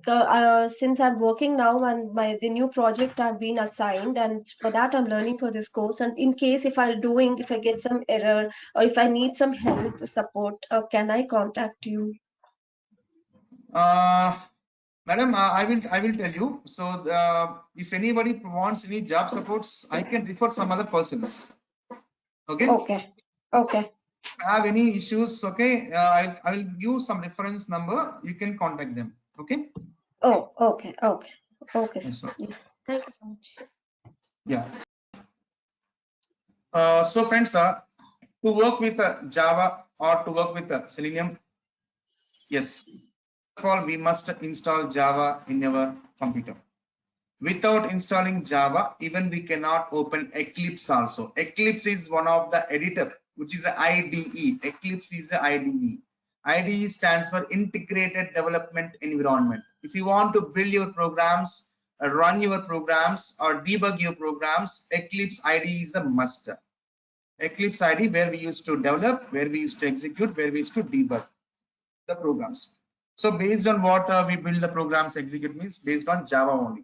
Speaker 2: since I'm working now and the new project I've been assigned, and for that I'm learning for this course. And in case if I get some error or if I need some help support, can I contact you?
Speaker 1: Madam, I will tell you. So, if anybody wants any job supports, I can refer some other persons. Okay.
Speaker 2: Okay. Okay.
Speaker 1: Have any issues? Okay, I will give some reference number. You can contact them. Okay.
Speaker 2: Oh, okay. Okay. Okay, sir.
Speaker 1: Yes, sir.
Speaker 2: Yeah. Thank you so much.
Speaker 1: Yeah. So friends, to work with Java or to work with Selenium, yes. First of all, we must install Java in our computer. Without installing Java, even we cannot open Eclipse also. Eclipse is one of the editor, which is a IDE. Eclipse is a IDE. IDE stands for Integrated Development Environment. If you want to build your programs, run your programs, or debug your programs, Eclipse IDE is a must. Eclipse IDE, where we used to develop, where we used to execute, where we used to debug the programs. So based on what we build the programs execute means based on Java only.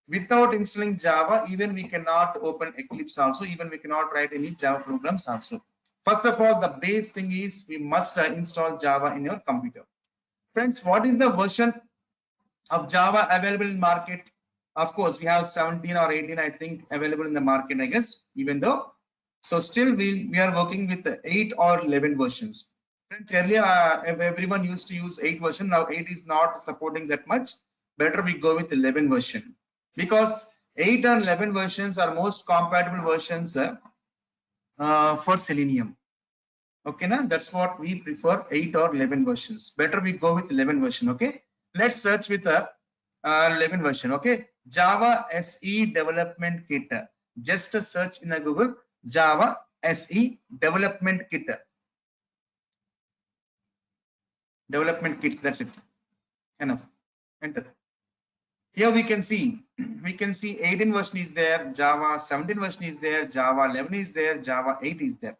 Speaker 1: Without installing Java, even we cannot open Eclipse also, even we cannot write any Java programs also. First of all, the base thing is we must install Java in your computer. Friends, what is the version of Java available in market? Of course, we have 17 or 18, I think, available in the market, I guess, even though. So still we are working with the 8 or 11 versions. Friends, earlier everyone used to use 8 version. Now 8 is not supporting that much. Better we go with 11 version, because 8 and 11 versions are most compatible versions for Selenium. Okay, now that's what we prefer, 8 or 11 versions. Better we go with 11 version. Okay, let's search with a 11 version. Okay, Java SE Development Kit. Just a search in a Google, Java SE Development Kit. development kit. That's it. Enough. Enter. Here we can see 18 version is there, Java 17 version is there, Java 11 is there, Java 8 is there.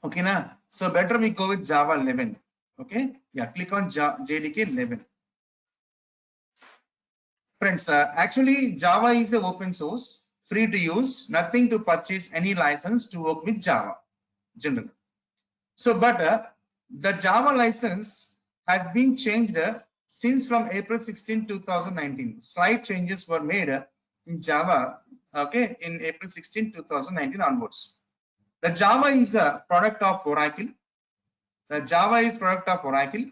Speaker 1: Okay, na? So better we go with Java 11. Okay, yeah, click on JDK 11. Friends, actually Java is a open source, free to use, nothing to purchase any license to work with Java generally. So, but the Java license has been changed since from April 16, 2019. Slight changes were made in Java, okay, in April 16, 2019 onwards. The Java is a product of Oracle. The Java is product of Oracle.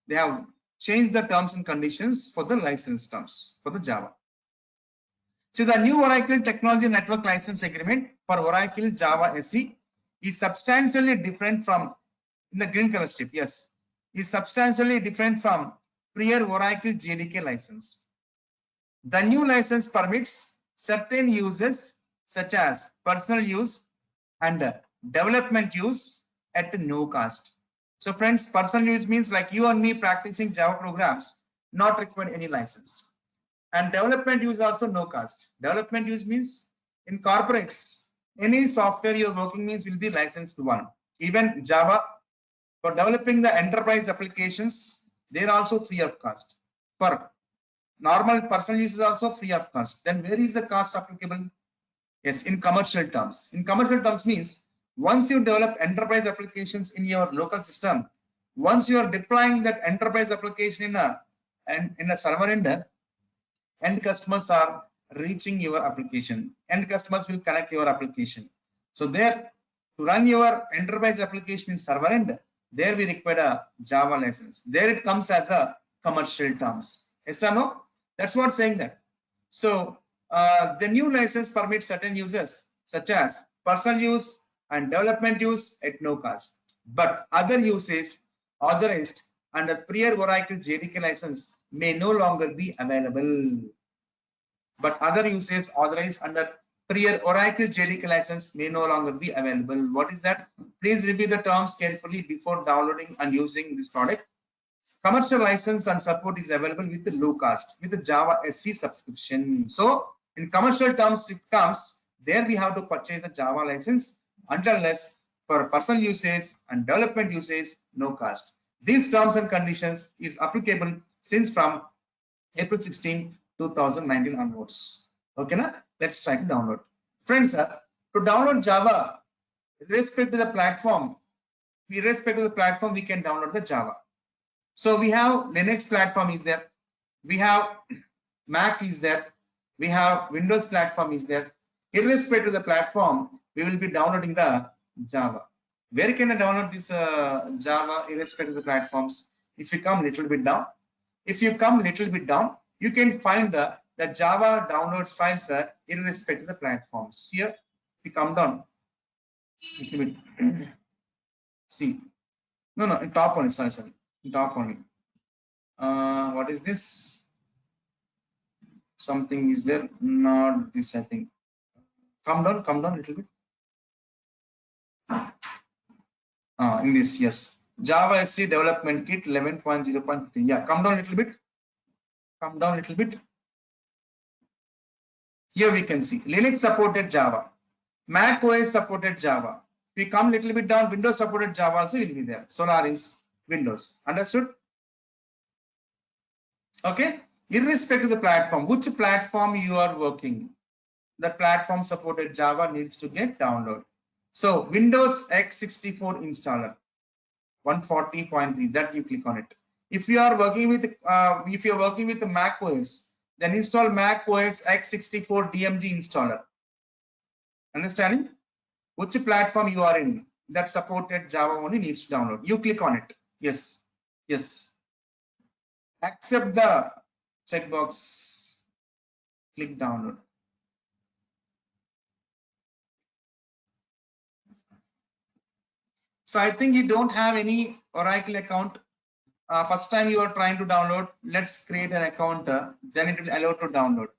Speaker 1: They have changed the terms and conditions for the license terms for the Java. So the new Oracle Technology Network License Agreement for Oracle Java SE is substantially different from, in the green color strip, yes, is substantially different from prior Oracle JDK license. The new license permits certain uses such as personal use and development use at no cost. So friends, personal use means like you and me practicing Java programs, not required any license. And development use also no cost. Development use means in corporates, any software you're working means will be licensed one. Even Java, for developing the enterprise applications, they're also free of cost. For normal personal use is also free of cost. Then where is the cost applicable? Yes, in commercial terms. In commercial terms means once you develop enterprise applications in your local system, once you are deploying that enterprise application in a server end customers are reaching your application. End customers will connect your application. So there, to run your enterprise application in server end, there we require a Java license. There it comes as a commercial terms. Yes or no? That's what saying that. So the new license permits certain uses such as personal use and development use at no cost. But other uses authorized under prior Oracle JDK license may no longer be available. But other uses authorized under prior Oracle JDK license may no longer be available. What is that? Please review the terms carefully before downloading and using this product. Commercial license and support is available with the low cost with the Java SE subscription. So in commercial terms, it comes there we have to purchase a Java license until less for personal usage and development usage, no cost. These terms and conditions is applicable since from April 16, 2019 onwards. Okay, na? Let's try to download. Friends, to download Java, irrespective of the platform, we can download the Java. So we have Linux platform is there, we have Mac is there, we have Windows platform is there. Irrespective of the platform, we will be downloading the Java. Where can I download this Java irrespective of the platforms? If you come little bit down, you can find the Java downloads files irrespective of the platforms. Here, if you come down, little bit, see, no, in top only, sorry, in top only. What is this? Something is there, not this, I think. Come down a little bit. In this, yes. Java SE Development Kit 11.0.3. Yeah, come down a little bit. Here we can see Linux supported Java, Mac OS supported Java. If we come little bit down, Windows supported Java also will be there. Solaris, Windows. Understood? Okay. Irrespective of the platform, which platform you are working, the platform supported Java needs to get download. So Windows x64 installer 140.3, that you click on it. If you are working with the Mac OS, then install Mac OS x64 DMG installer. Understanding? Which platform you are in that supported Java only needs to download. You click on it. Yes. Accept the checkbox. Click download. So I think you don't have any Oracle account. First time you are trying to download, let's create an account, then it will allow to download.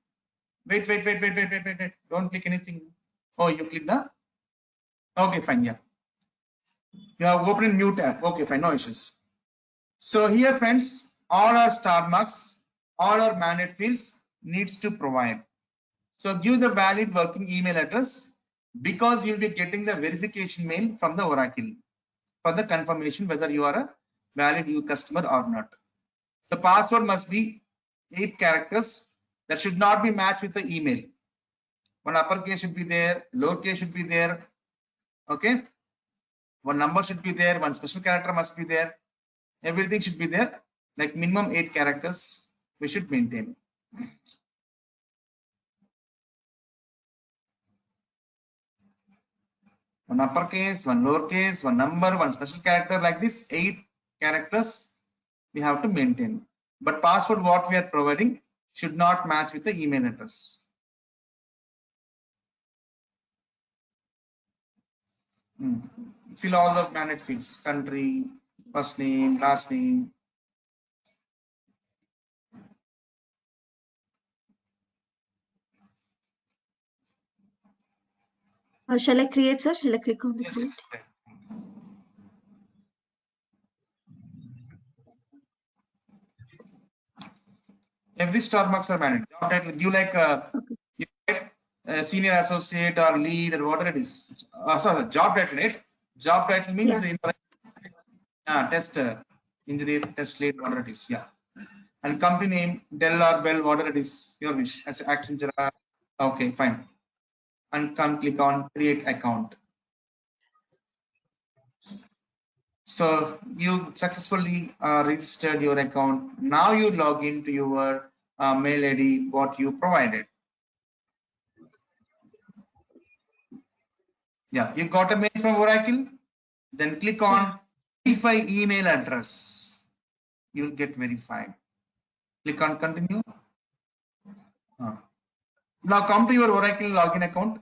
Speaker 1: Wait. Don't click anything. Oh, you click the? Okay, fine, yeah. You have opened new tab. Okay, fine, no issues. So here, friends, all our star marks, all our mandate fields needs to provide. So give the valid working email address because you'll be getting the verification mail from the Oracle for the confirmation whether you are a valid customer or not. So password must be 8 characters. That should not be matched with the email. One uppercase should be there, lowercase should be there. Okay. One number should be there, one special character must be there. Everything should be there. Like minimum 8 characters we should maintain. One uppercase, one lowercase, one number, one special character, like this 8 characters we have to maintain. But password what we are providing should not match with the email address. Fill all the mandate fields: country, first name, last name.
Speaker 2: Shall I create, sir? Shall I click on the
Speaker 1: Yes,
Speaker 2: create?
Speaker 1: yes. Every star marks are mandate. Job title, give like you get senior associate or lead or whatever it is. Sorry, job title, right? Job title means test engineer, test lead, whatever it is. Yeah. And company name, Dell or Bell, whatever it is, your wish. As Accenture. Okay, fine. And can click on create account. So you successfully registered your account. Now you log into your mail ID what you provided. Yeah, you got a mail from Oracle. Then click on verify email address. You'll get verified. Click on continue. Now come to your Oracle login account.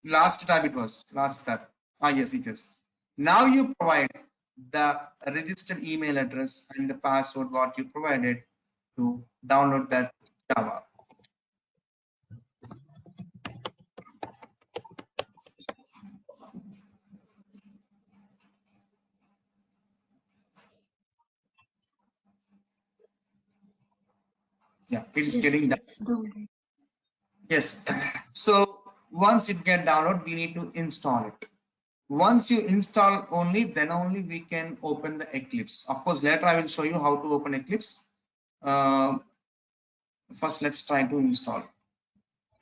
Speaker 1: Last tab it was. Last tab. Yes, it is. Now you provide the registered email address and the password what you provided to download that Java. Yeah, it is getting done. Yes. So once it get downloaded, we need to install it. Once you install only, then only we can open the Eclipse. Of course, later I will show you how to open Eclipse. First, let's try to install.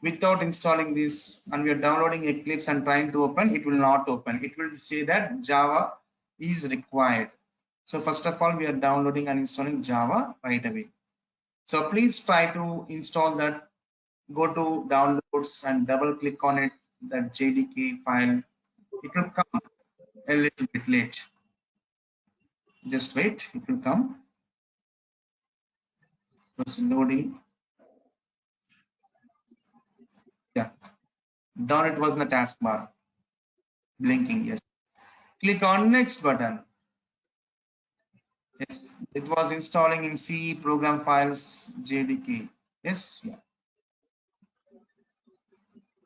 Speaker 1: Without installing this, and we are downloading Eclipse and trying to open, it will not open. It will say that Java is required. So first of all, we are downloading and installing Java right away. So please try to install that. Go to downloads and double click on it, that JDK file. It will come a little bit late. Just wait, it will come. It's loading. Yeah, down it was in the taskbar. Blinking, yes. Click on next button. Yes, it was installing in C program files JDK. Yes, yeah.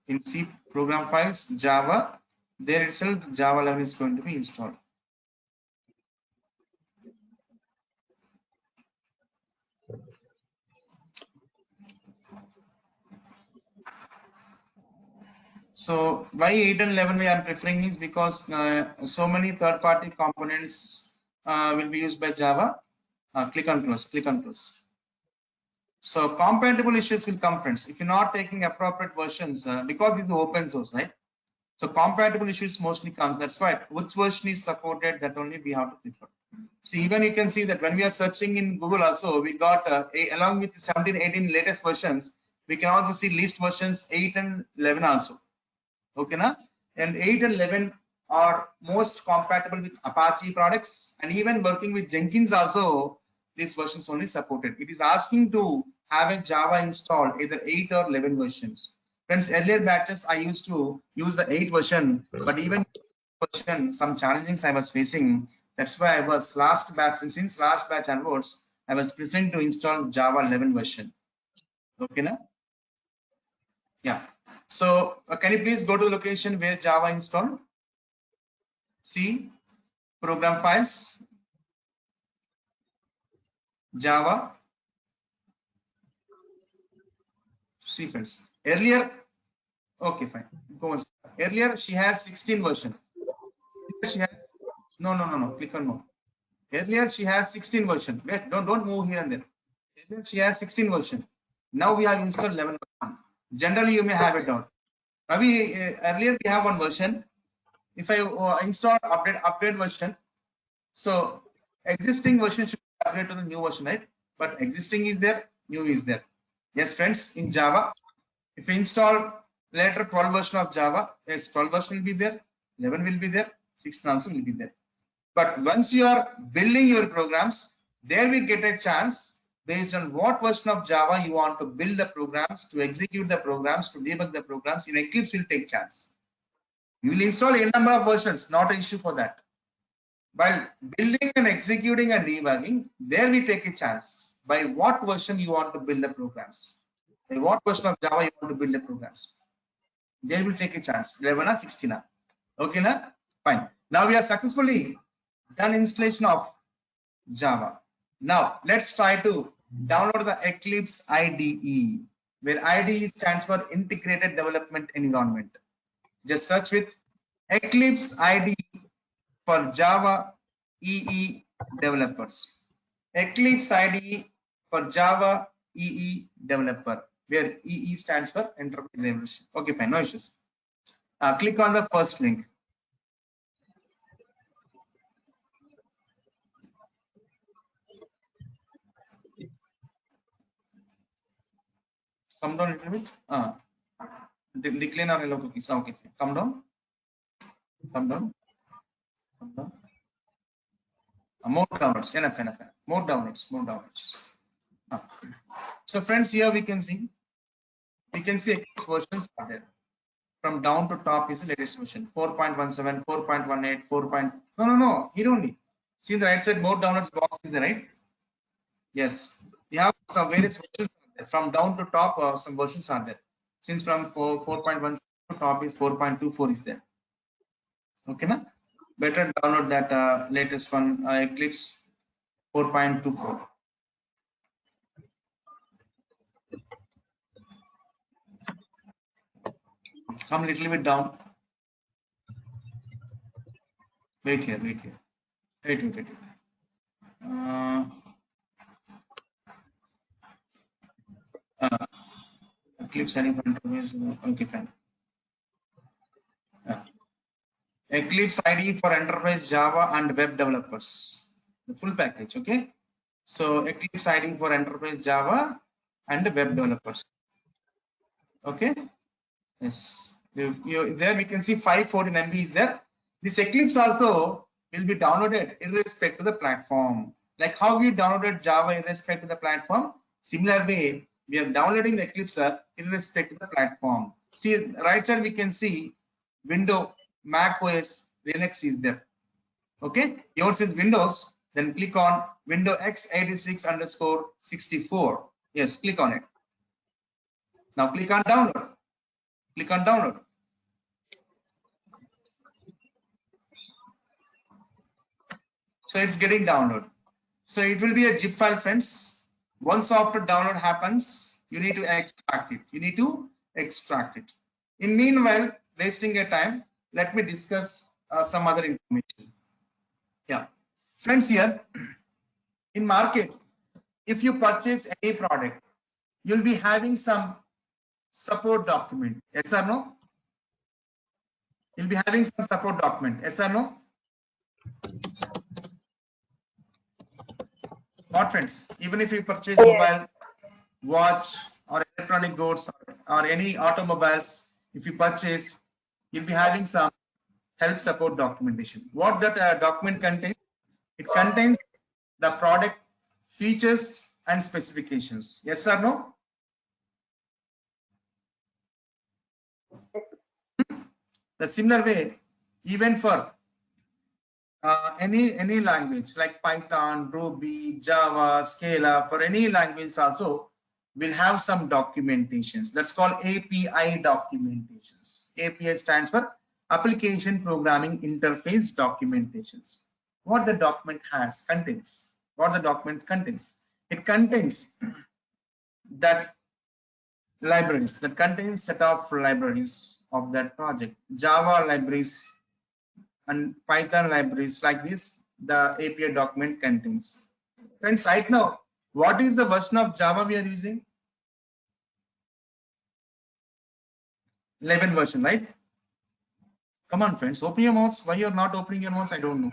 Speaker 1: In C program files Java, there itself Java 11 is going to be installed. So why 8 and 11 we are preferring is because so many third-party components will be used by Java. Click on close. Click on close. So compatible issues will come, friends. If you're not taking appropriate versions, because this is open source, right? So compatible issues mostly comes. That's why which version is supported, that only we have to prefer. So even you can see that when we are searching in Google also, we got along with 17, 18 latest versions, we can also see list versions 8 and 11 also. Okay, na? And 8 and 11 are most compatible with Apache products, and even working with Jenkins also, these versions only supported. It is asking to have a Java installed either 8 or 11 versions. Friends, earlier batches I used to use the 8 version, but even version, some challenges I was facing. That's why I was since last batch onwards, I was preferring to install Java 11 version. Okay, na? Yeah. So can you please go to the location where Java installed? See, program files, Java, C files. Earlier, okay, fine. Go on. Earlier, she has 16 version. She has no. Click on more. Earlier, she has 16 version. Wait, don't move here and there. Earlier, she has 16 version. Now we have installed 11 version. Generally, you may have it down. Ravi, earlier we have one version. If I install update version, so existing version should upgrade to the new version, right? But existing is there, new is there. Yes, friends, in Java, if you install later 12 version of Java, yes, 12 version will be there, 11 will be there, 16 also will be there. But once you are building your programs, there we get a chance based on what version of Java you want to build the programs, to execute the programs, to debug the programs. In Eclipse will take chance. You will install a number of versions, not an issue for that. While building and executing and debugging, there we take a chance by what version you want to build the programs. By what version of Java you want to build the programs. There will take a chance, 11 or 16. Okay, na? Fine. Now we are successfully done installation of Java. Now let's try to download the Eclipse IDE, where IDE stands for Integrated Development Environment. Just search with Eclipse IDE for Java EE developers. Eclipse IDE for Java EE developer, where EE stands for Enterprise Evolution. Okay, fine, no issues. Click on the first link. Come down a little bit. Decline or hello cookies. Okay, fine. Come down. Come down. Come down. More downloads. Enough. More downloads. So friends, here we can see Eclipse versions are there. From down to top is the latest version, 4.17, 4.18, 4. No. Here only. See the right side, more downloads box is there, right? Yes. We have some various versions there. From down to top, some versions are there. Since from 4.17 to top is 4.24 is there. Okay, na? Better download that latest one, Eclipse 4.24. Come a little bit down. Wait here. Wait. Eclipse ID for enterprise. Okay, fine. Eclipse ID for enterprise Java and web developers. The full package. Okay. So Eclipse ID for enterprise Java and web developers. Okay. Yes. There we can see 514 MB is there. This Eclipse also will be downloaded irrespective of the platform. Like how we downloaded Java irrespective of the platform, similar way we are downloading the Eclipse irrespective of the platform. See right side we can see Windows, Mac OS, Linux is there. Okay, yours is Windows. Then click on Windows x86_64. Yes, click on it. Now click on download. Click on download. So it's getting download. So it will be a zip file, friends. Once after download happens, you need to extract it. In meanwhile, wasting your time, let me discuss some other information. Yeah, friends, here in market, if you purchase any product, you'll be having some support document. Yes or no? You'll be having some support document. Yes or no? What, friends? Even if you purchase mobile, watch, or electronic goods, or any automobiles, if you purchase, you'll be having some help support documentation. What that document contains? It contains the product features and specifications. Yes or no? The similar way, even for any language like Python, Ruby, Java, Scala, for any language also will have some documentations. That's called API documentations. API stands for Application Programming Interface Documentations. what the document contains. What the document contains. It contains that libraries, that contains set of libraries of that project, Java libraries and Python libraries like this, the API document contains. Friends, right now, what is the version of Java we are using? 11 version, right? Come on, friends, open your mouths. Why you're not opening your mouths, I don't know.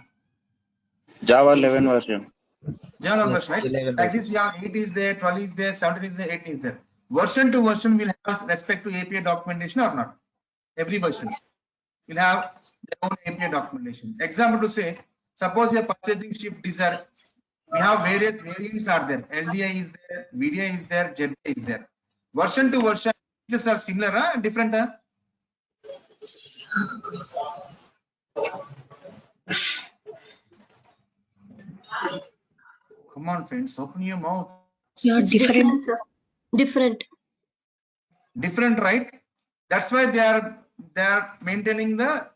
Speaker 5: Java
Speaker 6: Yes.
Speaker 5: 11 version.
Speaker 1: Java
Speaker 6: Yes,
Speaker 1: version, right?
Speaker 6: 11
Speaker 1: Like
Speaker 6: version.
Speaker 1: this, we have 8 is there, 12 is there, 17 is there, 18 is there. Version to version will have respect to API documentation or not? Every version will have their own API documentation. Example to say, suppose you are purchasing Shift Desire, we have various variants are there. LDI is there, VDI is there, ZDI is there. Version to version, just are similar, different. Come on, friends, open your mouth.
Speaker 2: Yeah, it's different, sir. Different.
Speaker 1: Different, right? That's why they are maintaining the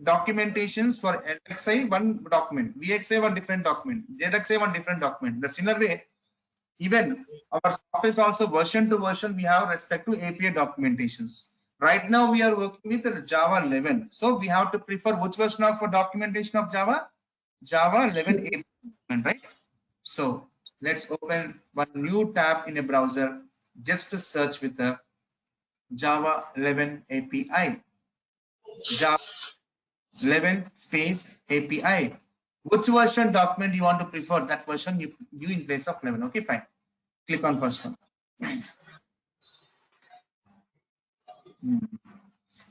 Speaker 1: documentations for LXI one document, VXI one different document, ZXI one different document. The similar way, even our software is also version to version. We have respect to API documentations. Right now we are working with Java 11, so we have to prefer which version of documentation of Java? Java 11 API document, right? So let's open one new tab in a browser just to search with the Java 11 API. Java 11 space API. Which version document you want to prefer? That version you in place of 11. Okay, fine. Click on first one.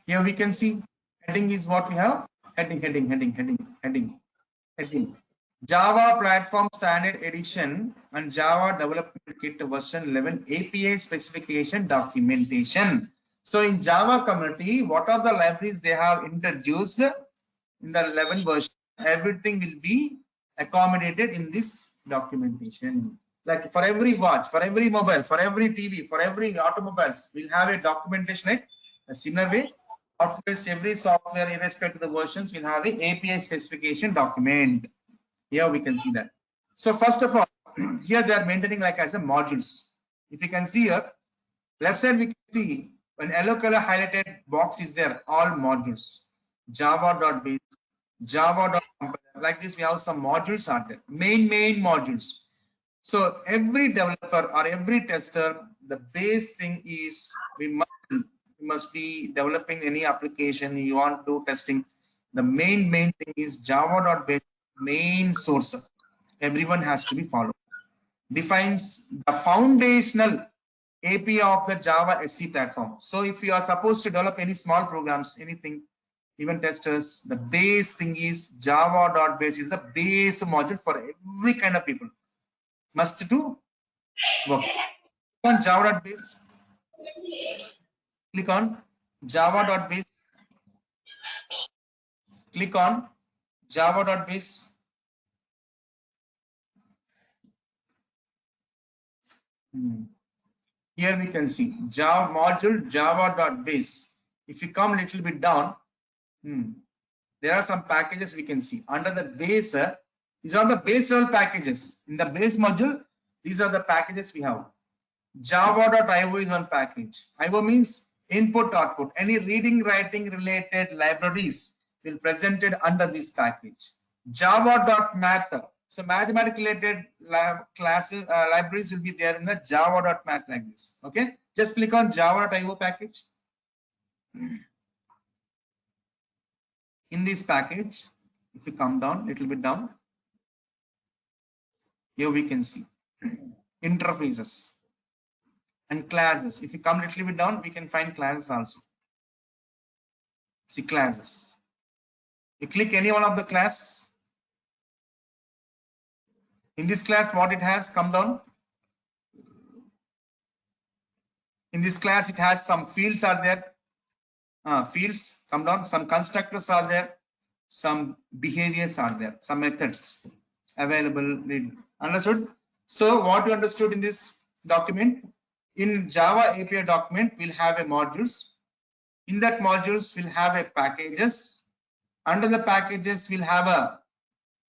Speaker 1: Here we can see heading is what we have. Heading. Java Platform Standard Edition and Java Development Kit version 11 API specification documentation. So in Java community, what are the libraries they have introduced in the 11 version? Everything will be accommodated in this documentation. Like for every watch, for every mobile, for every TV, for every automobiles, we'll have a documentation, right? A similar way, every software, irrespective of the versions, will have a API specification document. Here we can see that. So first of all, here they are maintaining like as a modules. If you can see here, left side we can see when yellow color highlighted box is there, all modules. Java.base, Java.compiler. Like this, we have some modules are there. Main modules. So every developer or every tester, the base thing is we must be developing any application you want to do testing. The main thing is Java.base main source. Everyone has to be followed. Defines the foundational API of the Java SC platform. So if you are supposed to develop any small programs, anything, even testers, the base thing is Java.base is the base module for every kind of people. Must do work. Click on Java.base. Click on Java.base. Click on Java.base. Here we can see Java module Java.base. If you come a little bit down, there are some packages we can see under the base. These are the base level packages. In the base module, these are the packages we have. Java.io is one package. IO means input output. Any reading writing related libraries will presented under this package. Java.math. So mathematics related classes libraries will be there in the Java.math like this. Okay, just click on Java.io package. In this package, if you come down, little bit down, here we can see interfaces and classes. If you come little bit down, we can find classes also. See classes. You click any one of the class. In this class, what it has, come down. In this class, it has some fields are there. Fields, come down. Some constructors are there. Some behaviors are there. Some methods available. Understood? So what you understood in this document? In Java API document, we'll have a modules. In that modules, we'll have a packages. Under the packages, we'll have a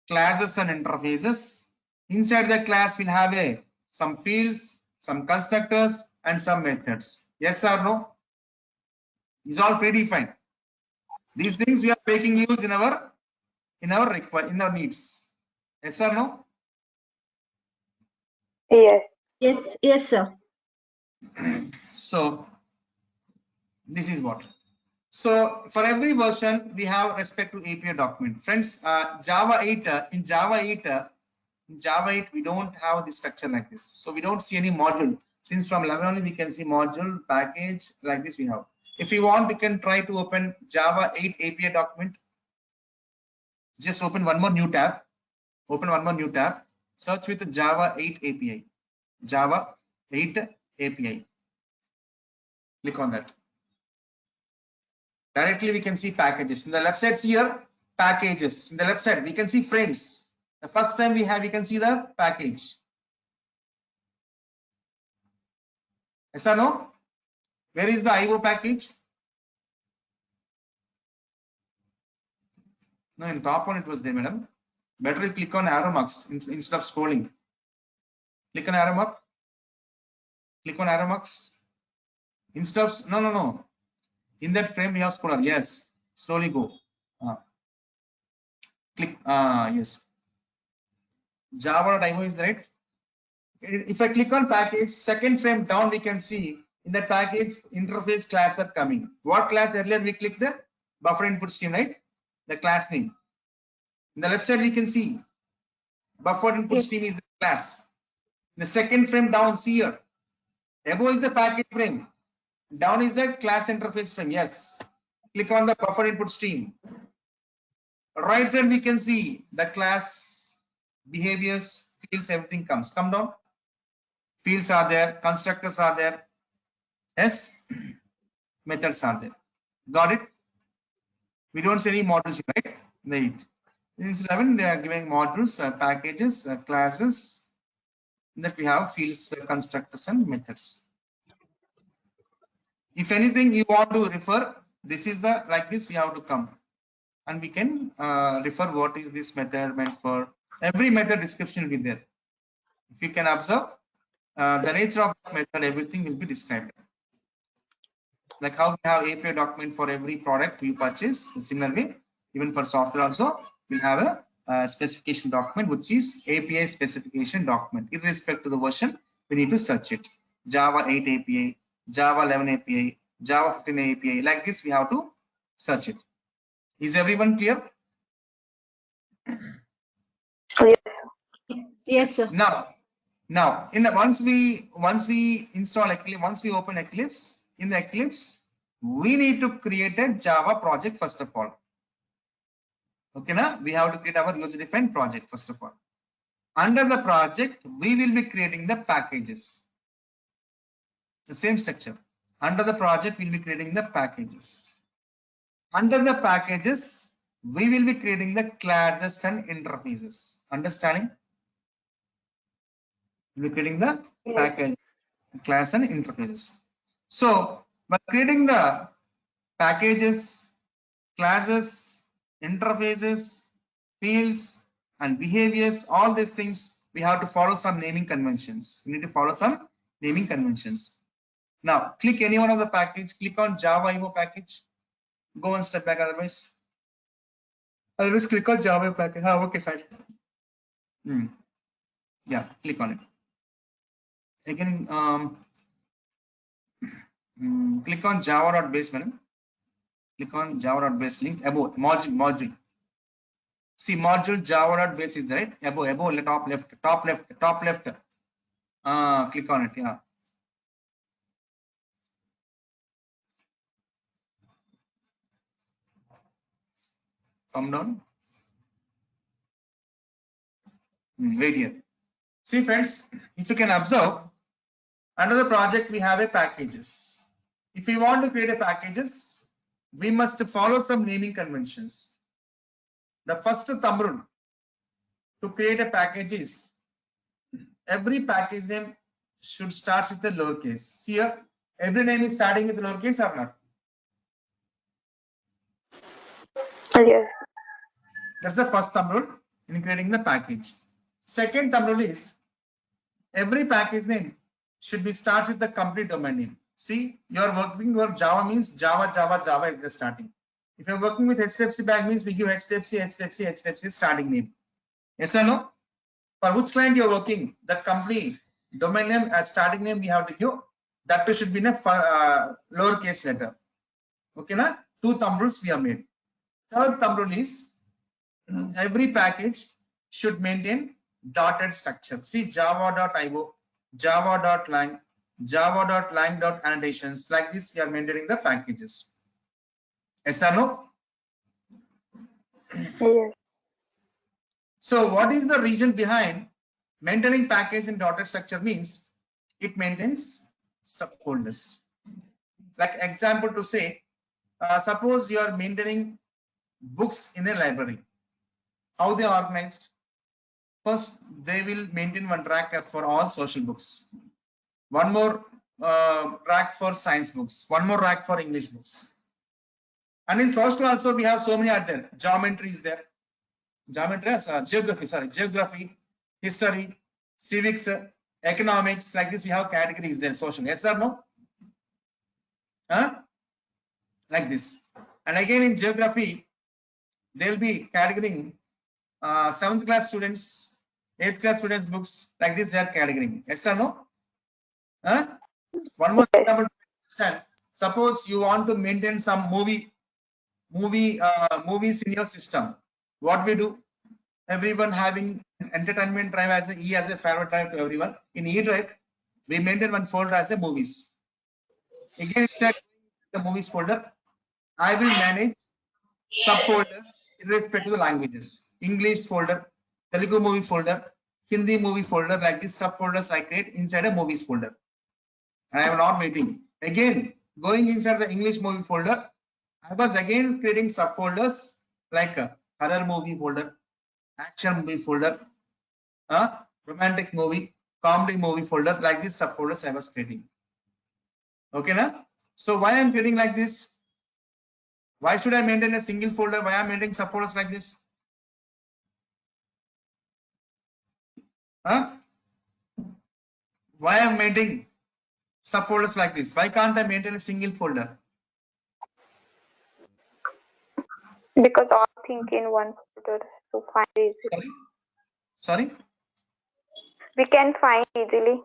Speaker 1: classes and interfaces. Inside the class we'll have some fields, some constructors, and some methods. Yes or no? These are all predefined. These things we are making use in our needs. Yes or no?
Speaker 3: Yes.
Speaker 2: Yes, sir.
Speaker 1: So this is what. So for every version we have respect to API document. Friends, Java 8 in Java 8 we don't have the structure like this. So we don't see any module. Since from 11 only we can see module, package, like this we have. If you want, we can try to open Java 8 API document. Just open one more new tab. Open one more new tab. Search with Java 8 API. Java 8 API. Click on that. Directly we can see packages. In the left side here, packages. In the left side, we can see frames. The first frame we can see the package. Yes or no? Where is the IO package? No, in top one it was there, madam. Better you click on arrow marks instead of scrolling. Click on arrow mark. Click on arrow marks. Instead of no. In that frame we have scroller. Yes. Slowly go. Click. Yes. Java.io is right. If I click on package, second frame down, we can see in that package interface class are coming. What class earlier we clicked the buffer input stream, right? The class name. In the left side, we can see buffer input stream is the class. The second frame down, see here. Above is the package frame. Down is the class interface frame. Yes. Click on the buffer input stream. Right side, we can see the class behaviors, fields, everything comes. Come down. Fields are there, constructors are there, yes, methods are there. Got it? We don't see any modules, right? Right. In 11, they are giving modules, packages, classes. That we have fields, constructors, and methods. If anything you want to refer, this is the like this we have to come, and we can refer what is this method meant for. Every method description will be there. If you can observe, the nature of the method, everything will be described. Like how we have API document for every product we purchase. Similarly, even for software also, we'll have a specification document, which is API specification document. Irrespective to the version, we need to search it. Java 8 API, Java 11 API, Java 15 API. Like this, we have to search it. Is everyone clear?
Speaker 2: Yes, sir.
Speaker 1: Now, once we install Eclipse, once we open Eclipse, in the Eclipse, we need to create a Java project first of all. Okay, now we have to create our user-defined project first of all. Under the project, we will be creating the packages. The same structure. Under the project, we'll be creating the packages. Under the packages, we will be creating the classes and interfaces. Understanding? We're creating the package, class and interfaces. So by creating the packages, classes, interfaces, fields, and behaviors, all these things, we have to follow some naming conventions. We need to follow some naming conventions. Now, click any one of the package, click on Java IO package, go one step back otherwise. Otherwise, click on Java package. Okay, fine. Yeah, click on it. Again, click on java.base, madam. Click on java.base link above module. See, module java.base is there, right? Above, top left. Click on it. Yeah. Come down. Wait here. See, friends, if you can observe, under the project we have a packages. If we want to create a packages, we must follow some naming conventions. The first thumb rule to create a package is every package name should start with the lowercase. See here, every name is starting with lowercase or not?
Speaker 3: Yes.
Speaker 1: That's the first thumb rule. in creating the package. Second thumb rule is every package name should be starts with the complete domain name. See, you're working your Java means Java, Java, Java is the starting. If you're working with HDFC Bank means we give HDFC starting name. Yes or no? For which client you're working, that company domain name as starting name we have to give. That too should be in a lowercase letter. Okay, na? Two thumb rules we have made. Third thumb rule is every package should maintain dotted structure. See java.io, java.lang, java.lang.annotations. Like this, we are maintaining the packages. Yes or no?
Speaker 3: Yes.
Speaker 1: So what is the reason behind maintaining package in dotted structure means it maintains subfolders. Like example to say, suppose you are maintaining books in a library. How they are organized? First, they will maintain one track for all social books, one more rack for science books, one more rack for English books. And in social also we have so many are there. Geometry is there. Geography, history, civics, economics, like this we have categories there, social. Yes or no? Huh? Like this. And again in geography, they'll be categorizing 7th class students, 8th class students books, like this they are categorizing. Yes or no? Huh? One more
Speaker 3: Yes.
Speaker 1: example to understand. Suppose you want to maintain some movies in your system. What we do? Everyone having entertainment drive as a favorite drive to everyone. In E drive, we maintain one folder as a movies. Again, inside the movies folder, I will manage subfolders irrespective of the languages. English folder, Telugu movie folder, Hindi movie folder, like this subfolders I create inside a movies folder. And I am not waiting. Again, going inside the English movie folder, I was again creating subfolders like horror movie folder, action movie folder, romantic movie, comedy movie folder, like this subfolders I was creating. Okay, na? So why I'm creating like this? Why should I maintain a single folder? Why I'm maintaining subfolders like this? Why I'm maintaining subfolders like this? Why can't I maintain a single folder?
Speaker 3: Because all think in one folder to find easily.
Speaker 1: Sorry?
Speaker 3: We can find easily.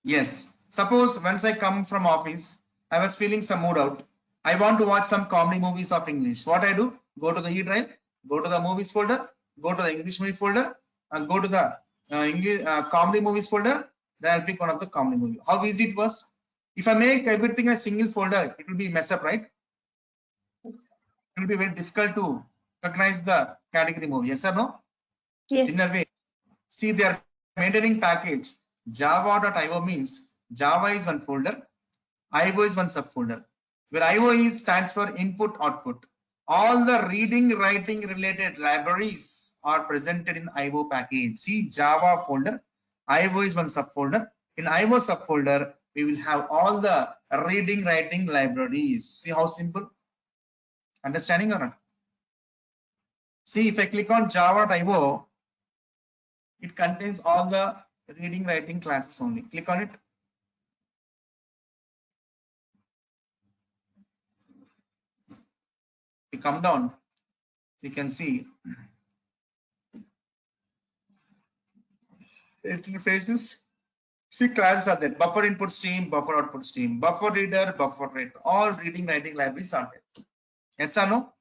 Speaker 1: Yes. Suppose once I come from office, I was feeling some mood out. I want to watch some comedy movies of English. What I do? Go to the E drive, go to the movies folder, go to the English movie folder, and go to the English comedy movies folder. Then I'll pick one of the comedy movie. How easy it was? If I make everything in a single folder, it will be mess up, right? It will be very difficult to recognize the category movie. Yes or no?
Speaker 2: Yes.
Speaker 1: Similar way. See, they are maintaining package. Java.io means Java is one folder, IO is one subfolder. Where IO is stands for input output. All the reading writing related libraries are presented in IO package. See, Java folder, IO is one subfolder. In IO subfolder, we will have all the reading writing libraries. See how simple? Understanding or not? See, if I click on Java.io, it contains all the reading writing classes only. Click on it. We come down, we can see interfaces. See, classes are there: buffer input stream, buffer output stream, buffer reader, buffer read. All reading writing libraries are there. Yes or no?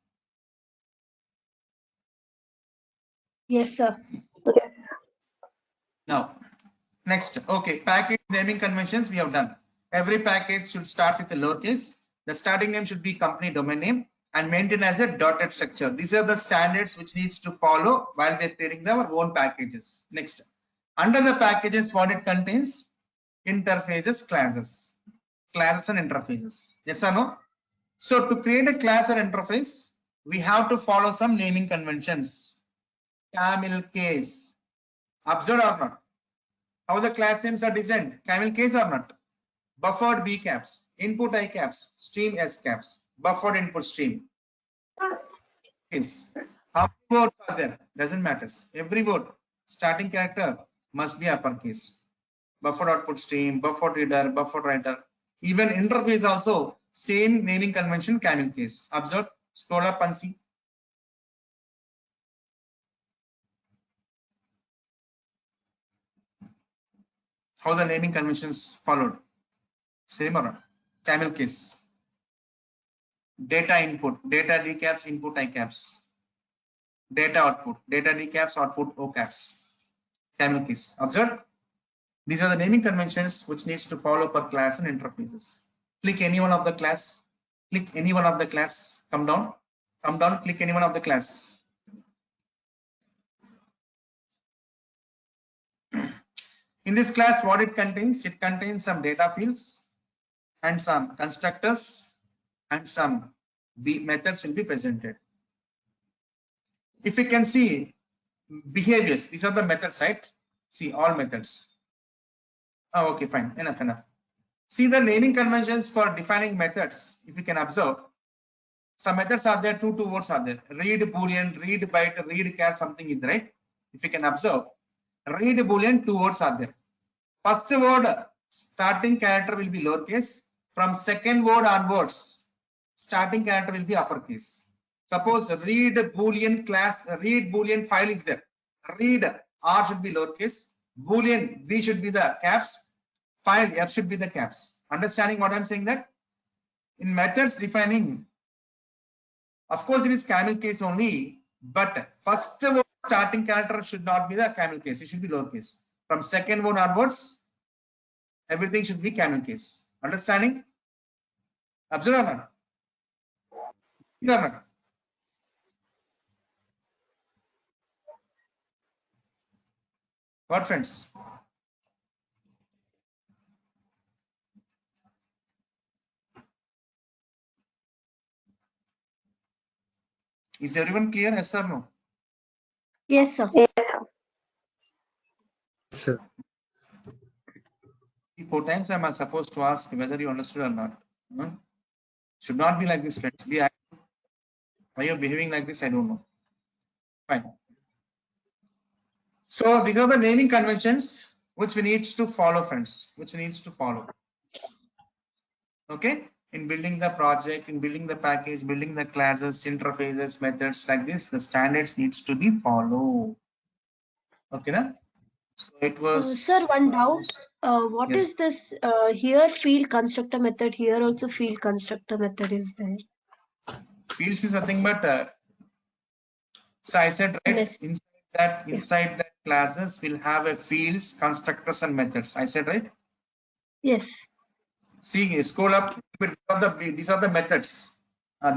Speaker 2: Yes, sir.
Speaker 3: Yes.
Speaker 1: Now, next, okay, package naming conventions we have done. Every package should start with a lowercase. The starting name should be company domain name and maintain as a dotted structure. These are the standards which needs to follow while we're creating our own packages. Next, under the packages, what it contains? Interfaces, classes and interfaces. Yes or no? So to create a class or interface, we have to follow some naming conventions. Camel case. Observed or not? How the class names are designed? Camel case or not? Buffered B caps, input I caps, stream S caps, buffered input stream. Yes. How many words are there? Doesn't matter. Every word, starting character must be uppercase. Buffer output stream, buffer reader, buffer writer. Even interface also same naming convention camel case. Observe, scroll up and see. How the naming conventions followed. Same or not? Camel case. Data input, data decaps, input I caps. Data output, data decaps, output O caps. Camel case. Observe. These are the naming conventions which needs to follow per class and interfaces. Click any one of the class. Click any one of the class. Come down. Come down. Click any one of the class. In this class, what it contains? It contains some data fields and some constructors and some methods will be presented. If you can see behaviors, these are the methods, right? See all methods. Oh, okay, fine, enough. See the naming conventions for defining methods. If you can observe, some methods are there, two words are there. Read boolean, read byte, read char, something is right. If you can observe, read boolean, 2 words are there. First word starting character will be lowercase. From second word onwards, starting character will be uppercase. Suppose read boolean class, read boolean file is there. Read R should be lowercase. Boolean B should be the caps. File F should be the caps. Understanding what I'm saying that? In methods defining, of course it is camel case only, but first word starting character should not be the camel case. It should be lowercase. From second word onwards, everything should be camel case. Understanding? Observe or not? Clear or not? What friends? Is everyone clear? Yes or no?
Speaker 2: Yes, sir.
Speaker 3: Yes, sir.
Speaker 5: Sir.
Speaker 1: 4 times I am supposed to ask whether you understood or not. Should not be like this, friends. Why you're behaving like this, I don't know. Fine. So these are the naming conventions which we need to follow, friends. Which we need to follow. Okay. In building the project, in building the package, building the classes, interfaces, methods like this, the standards needs to be followed. Okay, na? So it was.
Speaker 2: Sir, one doubt. What
Speaker 1: Yes.
Speaker 2: is this? Here field constructor method. Here also field constructor method is there.
Speaker 1: Fields is nothing but. So I said right
Speaker 2: Yes.
Speaker 1: inside that classes will have a fields, constructors, and methods. I said right.
Speaker 2: Yes.
Speaker 1: See, scroll up. These are the methods.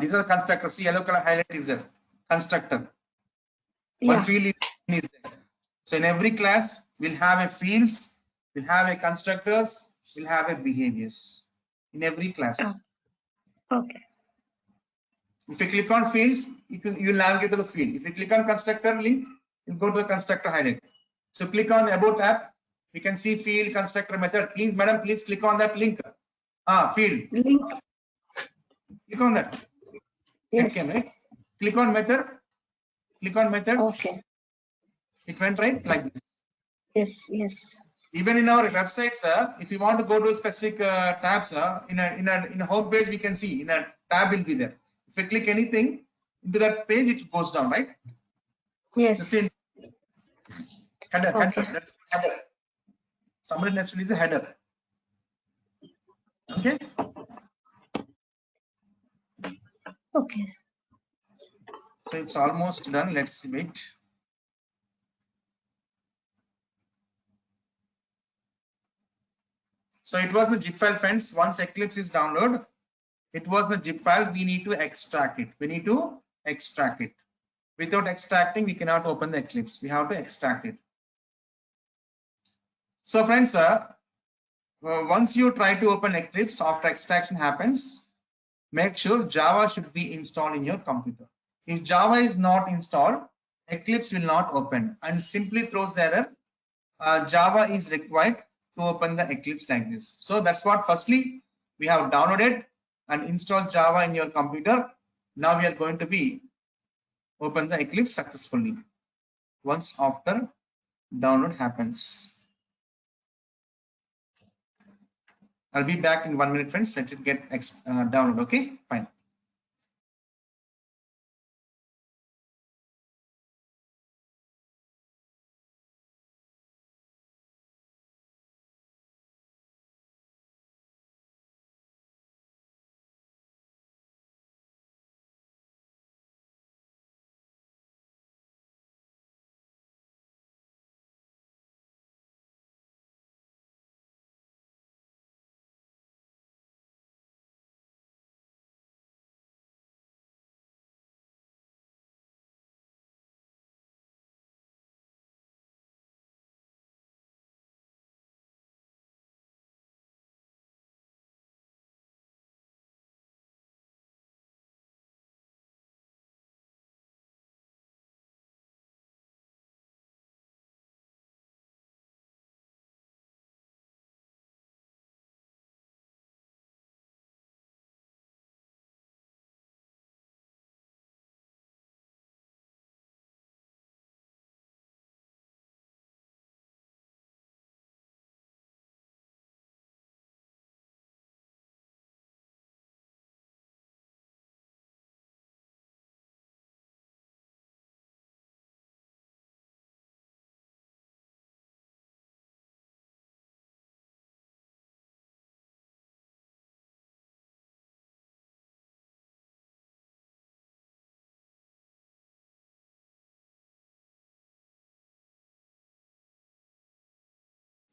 Speaker 1: These are the constructors. See, yellow color highlight is there. Constructor. One
Speaker 2: Yeah.
Speaker 1: field is there. So in every class, we'll have a fields, we'll have a constructors, we'll have a behaviors. In every class.
Speaker 2: Okay.
Speaker 1: If you click on fields, you'll navigate to the field. If you click on constructor link, you'll go to the constructor highlight. So click on about tab. You can see field, constructor, method. Please, madam, please click on that link. Field.
Speaker 2: Link.
Speaker 1: Click on that.
Speaker 2: Yes.
Speaker 1: It came, right? Click on method. Click on method.
Speaker 2: Okay.
Speaker 1: It went right like this.
Speaker 2: Yes. Yes.
Speaker 1: Even in our websites, if you want to go to specific tabs, in a home page, we can see in a tab will be there. If you click anything into that page, it goes down, right?
Speaker 2: Yes.
Speaker 1: The same header.
Speaker 2: Okay.
Speaker 1: Header. That's header. Somebody next is a header. Okay.
Speaker 2: Okay.
Speaker 1: So it's almost done. Let's wait. So it was the zip file, friends. Once Eclipse is downloaded, it was the zip file. We need to extract it. We need to extract it. Without extracting, we cannot open the Eclipse. We have to extract it. So friends, once you try to open Eclipse after extraction happens, make sure Java should be installed in your computer. If Java is not installed, Eclipse will not open and simply throws the error. Java is required to open the Eclipse like this. So that's what firstly we have downloaded and installed Java in your computer. Now we are going to be open the Eclipse successfully once after download happens. I'll be back in 1 minute, friends. Let it get download. Okay, fine.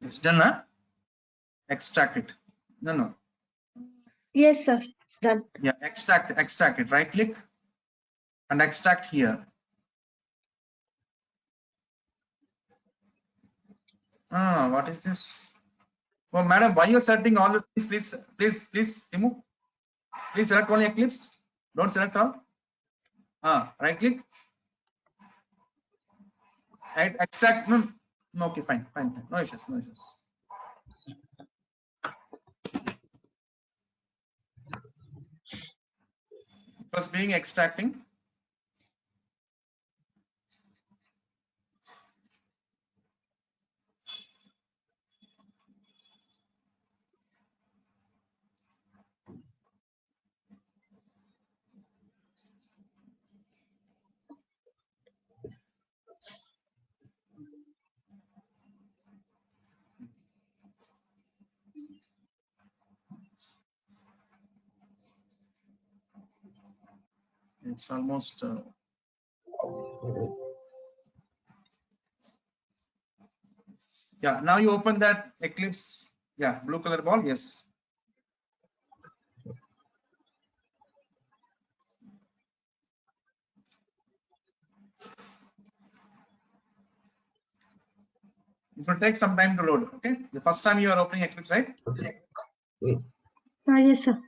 Speaker 1: It's done, huh? Extract it. No.
Speaker 2: Yes, sir. Done.
Speaker 1: Yeah, extract it. Right click and extract here. Ah, what is this? Oh, madam, why you're selecting all these things? Please remove. Please select only Eclipse. Don't select all. Right click. Extract. No. Okay, fine. No issues. It was being extracting. It's almost. Yeah. Now you open that Eclipse. Yeah, blue color ball. Yes. It will take some time to load. Okay. The first time you are opening Eclipse, right?
Speaker 2: Yes, sir.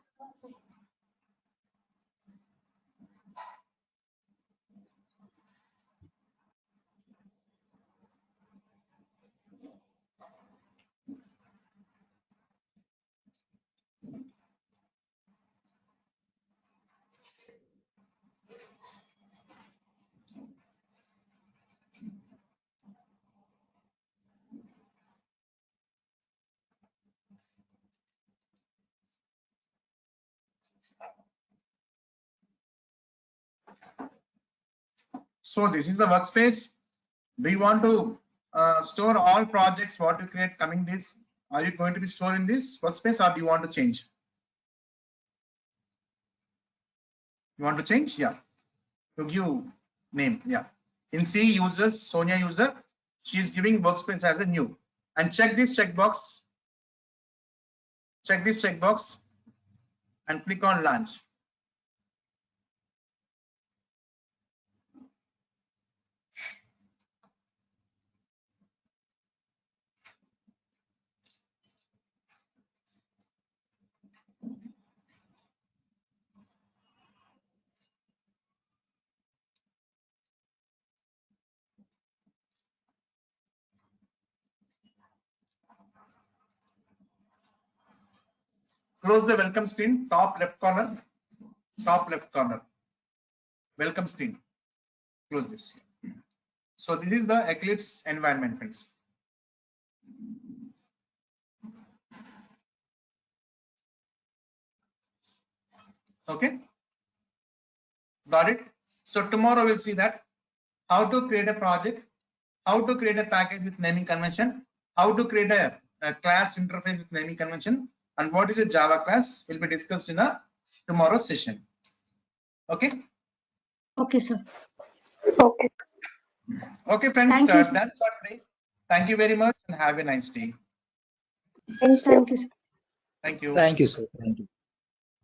Speaker 1: So this is the workspace. Do you want to store all projects what you create coming this? Are you going to be stored in this workspace or do you want to change? You want to change? Yeah. To give name. Yeah. In C users, Sonia user, she is giving workspace as a new. And check this checkbox. Check this checkbox and click on launch. Close the welcome screen, top left corner. Welcome screen. close this. So this is the Eclipse environment, friends. Okay, got it? So tomorrow we'll see that how to create a project, how to create a package with naming convention, how to create a class interface with naming convention, and what is a Java class will be discussed in a tomorrow's session. Okay.
Speaker 2: Okay, sir.
Speaker 3: Okay.
Speaker 1: Okay, friends.
Speaker 2: Thank you, sir.
Speaker 1: That's all today. Thank you very much and have a nice day.
Speaker 3: Thank you.
Speaker 2: Thank you, sir.
Speaker 1: Thank you.
Speaker 5: Thank you, sir. Thank you.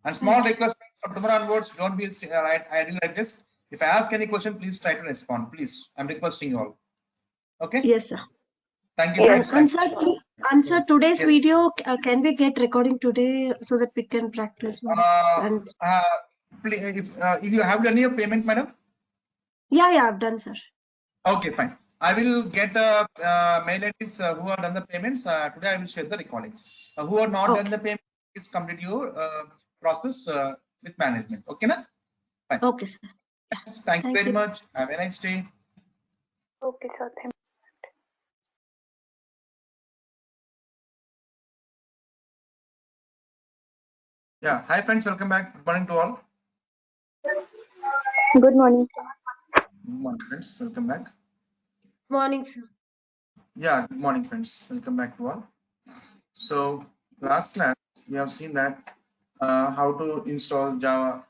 Speaker 1: And small
Speaker 2: Thank you.
Speaker 1: request from tomorrow onwards, don't be idle like this. If I ask any question, please try to respond. Please, I'm requesting you all. Okay.
Speaker 2: Yes, sir.
Speaker 1: Thank you,
Speaker 3: Yes.
Speaker 1: friends.
Speaker 2: Answer today's
Speaker 1: Yes.
Speaker 2: video. Can we get recording today so that we can practice once? And
Speaker 1: Please, if you have done your payment, madam.
Speaker 2: yeah, I've done, sir.
Speaker 1: Okay, fine. I will get mail IDs who have done the payments. Today I will share the recordings. Who are not done the payment, please complete your process with management. Okay, na? Fine.
Speaker 2: Okay, sir.
Speaker 1: Yes, thank you very much. Have a nice day.
Speaker 3: Okay, sir. Thank you.
Speaker 1: Yeah. Hi, friends. Welcome back. Good morning to all.
Speaker 3: Good morning, sir.
Speaker 1: Good morning, friends. Welcome back.
Speaker 2: Morning, sir.
Speaker 1: Yeah. Good morning, friends. Welcome back to all. So last class we have seen that how to install Java,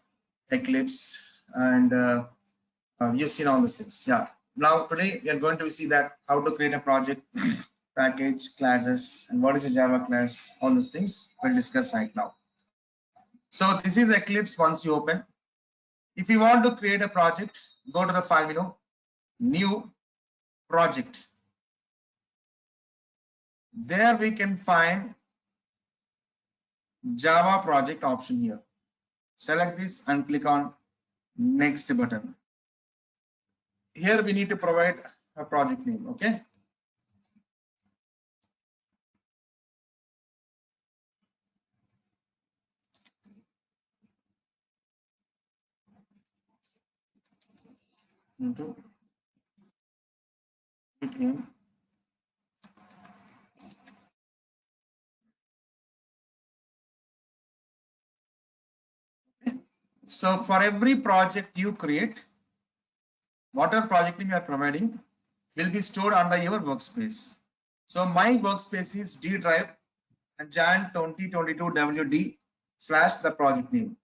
Speaker 1: Eclipse, and you've seen all these things. Yeah. Now today we are going to see that how to create a project, package, classes, and what is a Java class. All these things we'll discuss right now. So this is Eclipse. Once you open, if you want to create a project, go to the file menu, new project. There we can find Java project option here. Select this and click on next button. Here we need to provide a project name. Okay. Into name. So for every project you create, whatever project name you are providing will be stored under your workspace. So my workspace is D drive and Jan 2022 WD / the project name.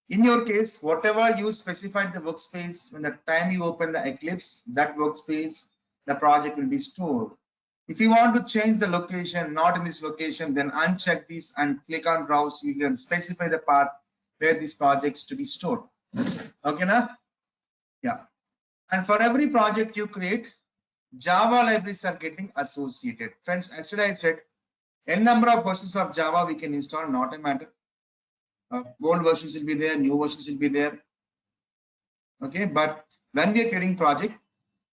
Speaker 1: In your case, whatever you specified the workspace, when the time you open the Eclipse, that workspace, the project will be stored. If you want to change the location, not in this location, then uncheck this and click on browse. You can specify the path where these projects to be stored. Okay, now? Yeah. And for every project you create, Java libraries are getting associated. Friends, yesterday I said n number of versions of Java we can install, not a matter. Old versions will be there, new versions will be there. Okay, but when we are creating project,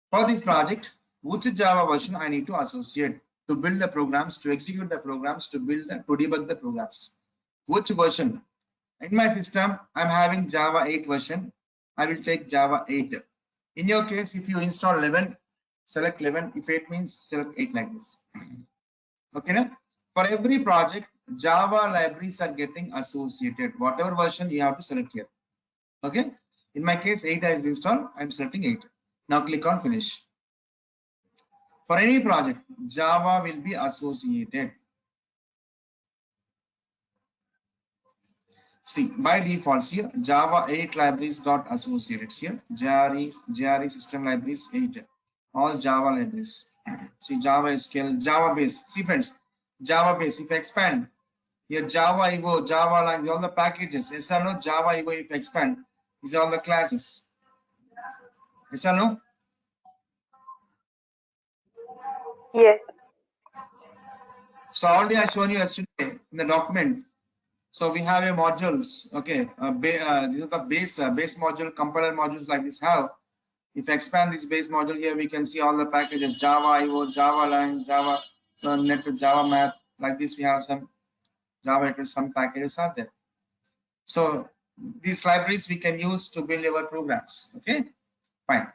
Speaker 1: for this project, which Java version I need to associate to build the programs, to execute the programs, to build the, to debug the programs. Which version? In my system, I'm having Java 8 version. I will take Java 8. In your case, if you install 11, select 11. If 8 means select 8 like this. Okay, now? For every project, Java libraries are getting associated. Whatever version you have to select here. Okay. In my case, 8 is installed. I'm selecting 8. Now click on finish. For any project, Java will be associated. See, by default here, Java 8 libraries got associated here. JRE system libraries 8. All Java libraries. See, Java SQL, Java base. See, friends, Java base. If I expand here, Java Evo, Java language, all the packages. Yes or no? Java Evo, if I expand, these are all the classes. Yes or no?
Speaker 3: Yes.
Speaker 1: So already I shown you yesterday in the document. So we have a modules. Okay, these are the base module, compiler modules like this have. If I expand this base module here, we can see all the packages: Java IO, Java Lang, Java Net, Java Math. Like this, we have some Java. Some packages are there. So these libraries we can use to build our programs. Okay, fine.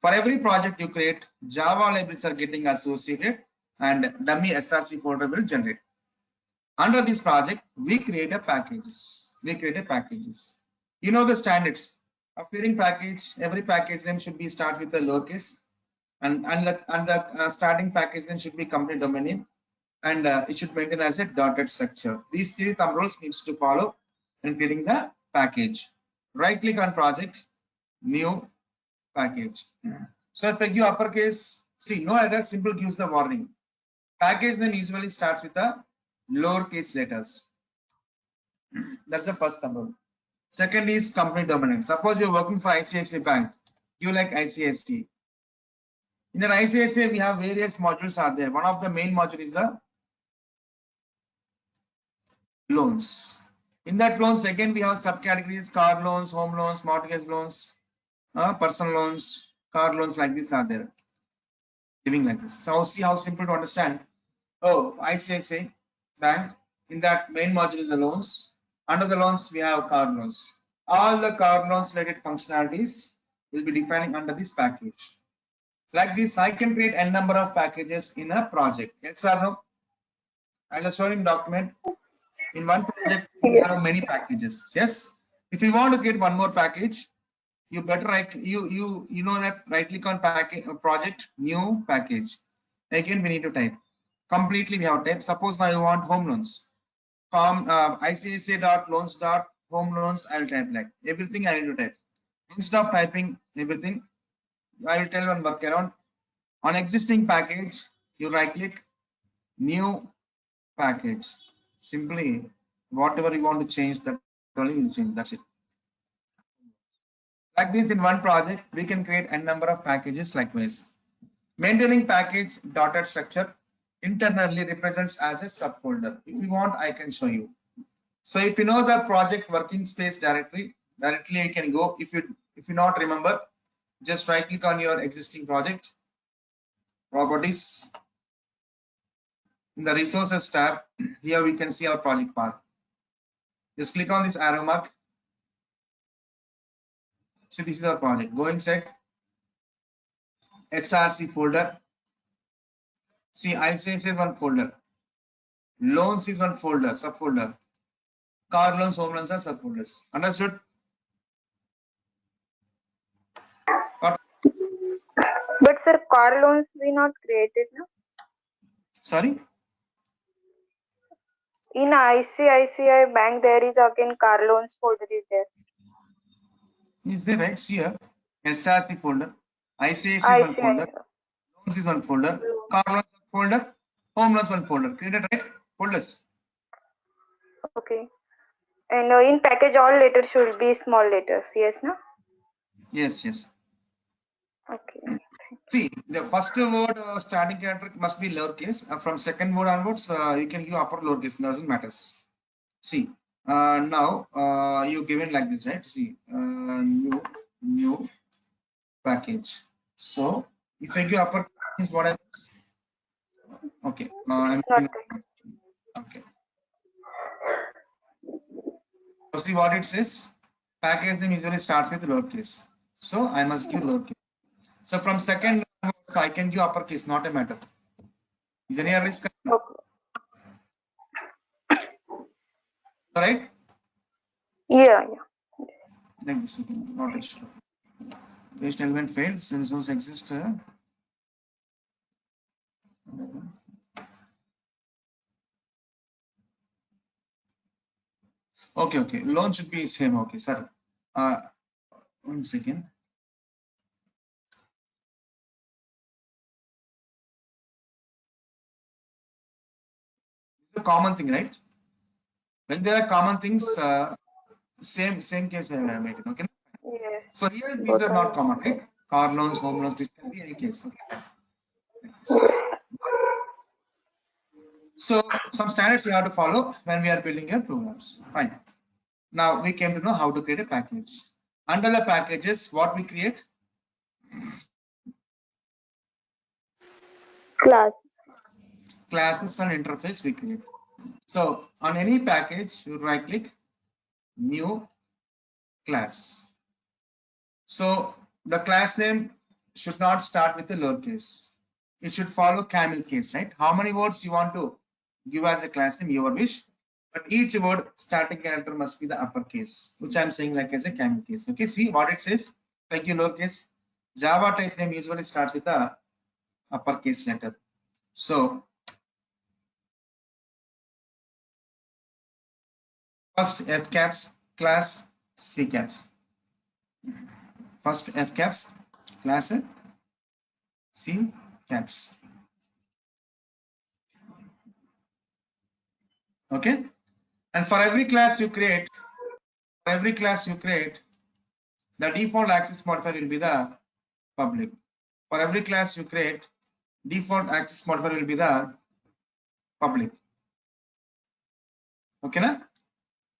Speaker 1: For every project you create, Java libraries are getting associated and dummy SRC folder will generate. Under this project, we create a packages. You know the standards of creating package. Every package name should be start with a lowercase, and the starting package name should be company domain name, and it should maintain as a dotted structure. These three thumb rules needs to follow in creating the package. Right click on project, new package. So if I give uppercase, see no error, simple gives the warning. Package name usually starts with a lowercase letters. That's the first thumb rule. Second is company domain name. Suppose you're working for ICICI Bank, you like ICICI. In that ICICI, we have various modules are there. One of the main module is the loans. In that loans, again we have subcategories: car loans, home loans, mortgage loans, personal loans, car loans, like this are there. Giving like this. So see how simple to understand. Oh, ICICI Bank. In that main module is the loans. Under the loans, we have car loans. All the car loans related functionalities will be defining under this package. Like this, I can create n number of packages in a project. Yes or no? As I showed in document, in one project we have many packages. Yes. If you want to get one more package, you better you know that right click on package project, new package. Again we need to type. Completely we have type. Suppose now you want home loans. ICICI.loans.home loans. I'll type like everything I need to type. Instead of typing everything, I will tell one workaround. On existing package, you right click, new package. Simply whatever you want to change, that only will change. That's it. Like this, in one project, we can create a number of packages likewise. Maintaining package dotted structure internally represents as a subfolder. If you want, I can show you. So if you know the project working space directly you can go. If you not remember, just right click on your existing project, properties. In the resources tab, here we can see our project path. Just click on this arrow mark. So this is our project. Go inside SRC folder. See, ICICI is one folder. Loans is one folder, subfolder. Car loans, home loans are subfolders. Understood?
Speaker 3: But sir, car loans we not created, no?
Speaker 1: Sorry?
Speaker 3: In ICICI Bank, there is again car loans folder is there.
Speaker 1: Is there right here? SRC folder. ICICI is one folder. Loans is one folder. Car loans one folder. Home loans one folder. Created right? Folders.
Speaker 3: Okay. And in package, all letters should be small letters. Yes, no?
Speaker 1: Yes, yes.
Speaker 3: Okay.
Speaker 1: See, the first word starting character must be lowercase. From second word onwards, you can give upper lowercase. Doesn't matter. See, now you given like this, right? See, new package. So if I give upper is what I okay. Okay. So see what it says. Package name usually starts with lowercase. So I must give lowercase. So from second onwards, I can give uppercase, not a matter. Is any risk? Right?
Speaker 3: Yeah.
Speaker 1: Like this we can do, not extra. Paste element failed since those exist. Okay. Loan should be same. Okay, sir. 1 second. It's a common thing, right? When there are common things, same case we have made it. Okay.
Speaker 3: Yes.
Speaker 1: So here these are not common, right? Car loans, home loans, this can be any case. Okay. So some standards we have to follow when we are building your programs. Fine. Now we came to know how to create a package. Under the packages, what we create? Classes and interface we create. So on any package, you right click, new class. So the class name should not start with a lowercase. It should follow camel case, right? How many words you want to give as a class name, your wish. But each word starting character must be the uppercase, which I'm saying like as a camel case. Okay, see what it says. Like your lowercase. Java type name usually starts with a uppercase letter. So first F caps, class C caps. First F caps, class C caps. Okay, and for every class you create, the default access modifier will be the public. For every class you create, default access modifier will be the public. Okay, na?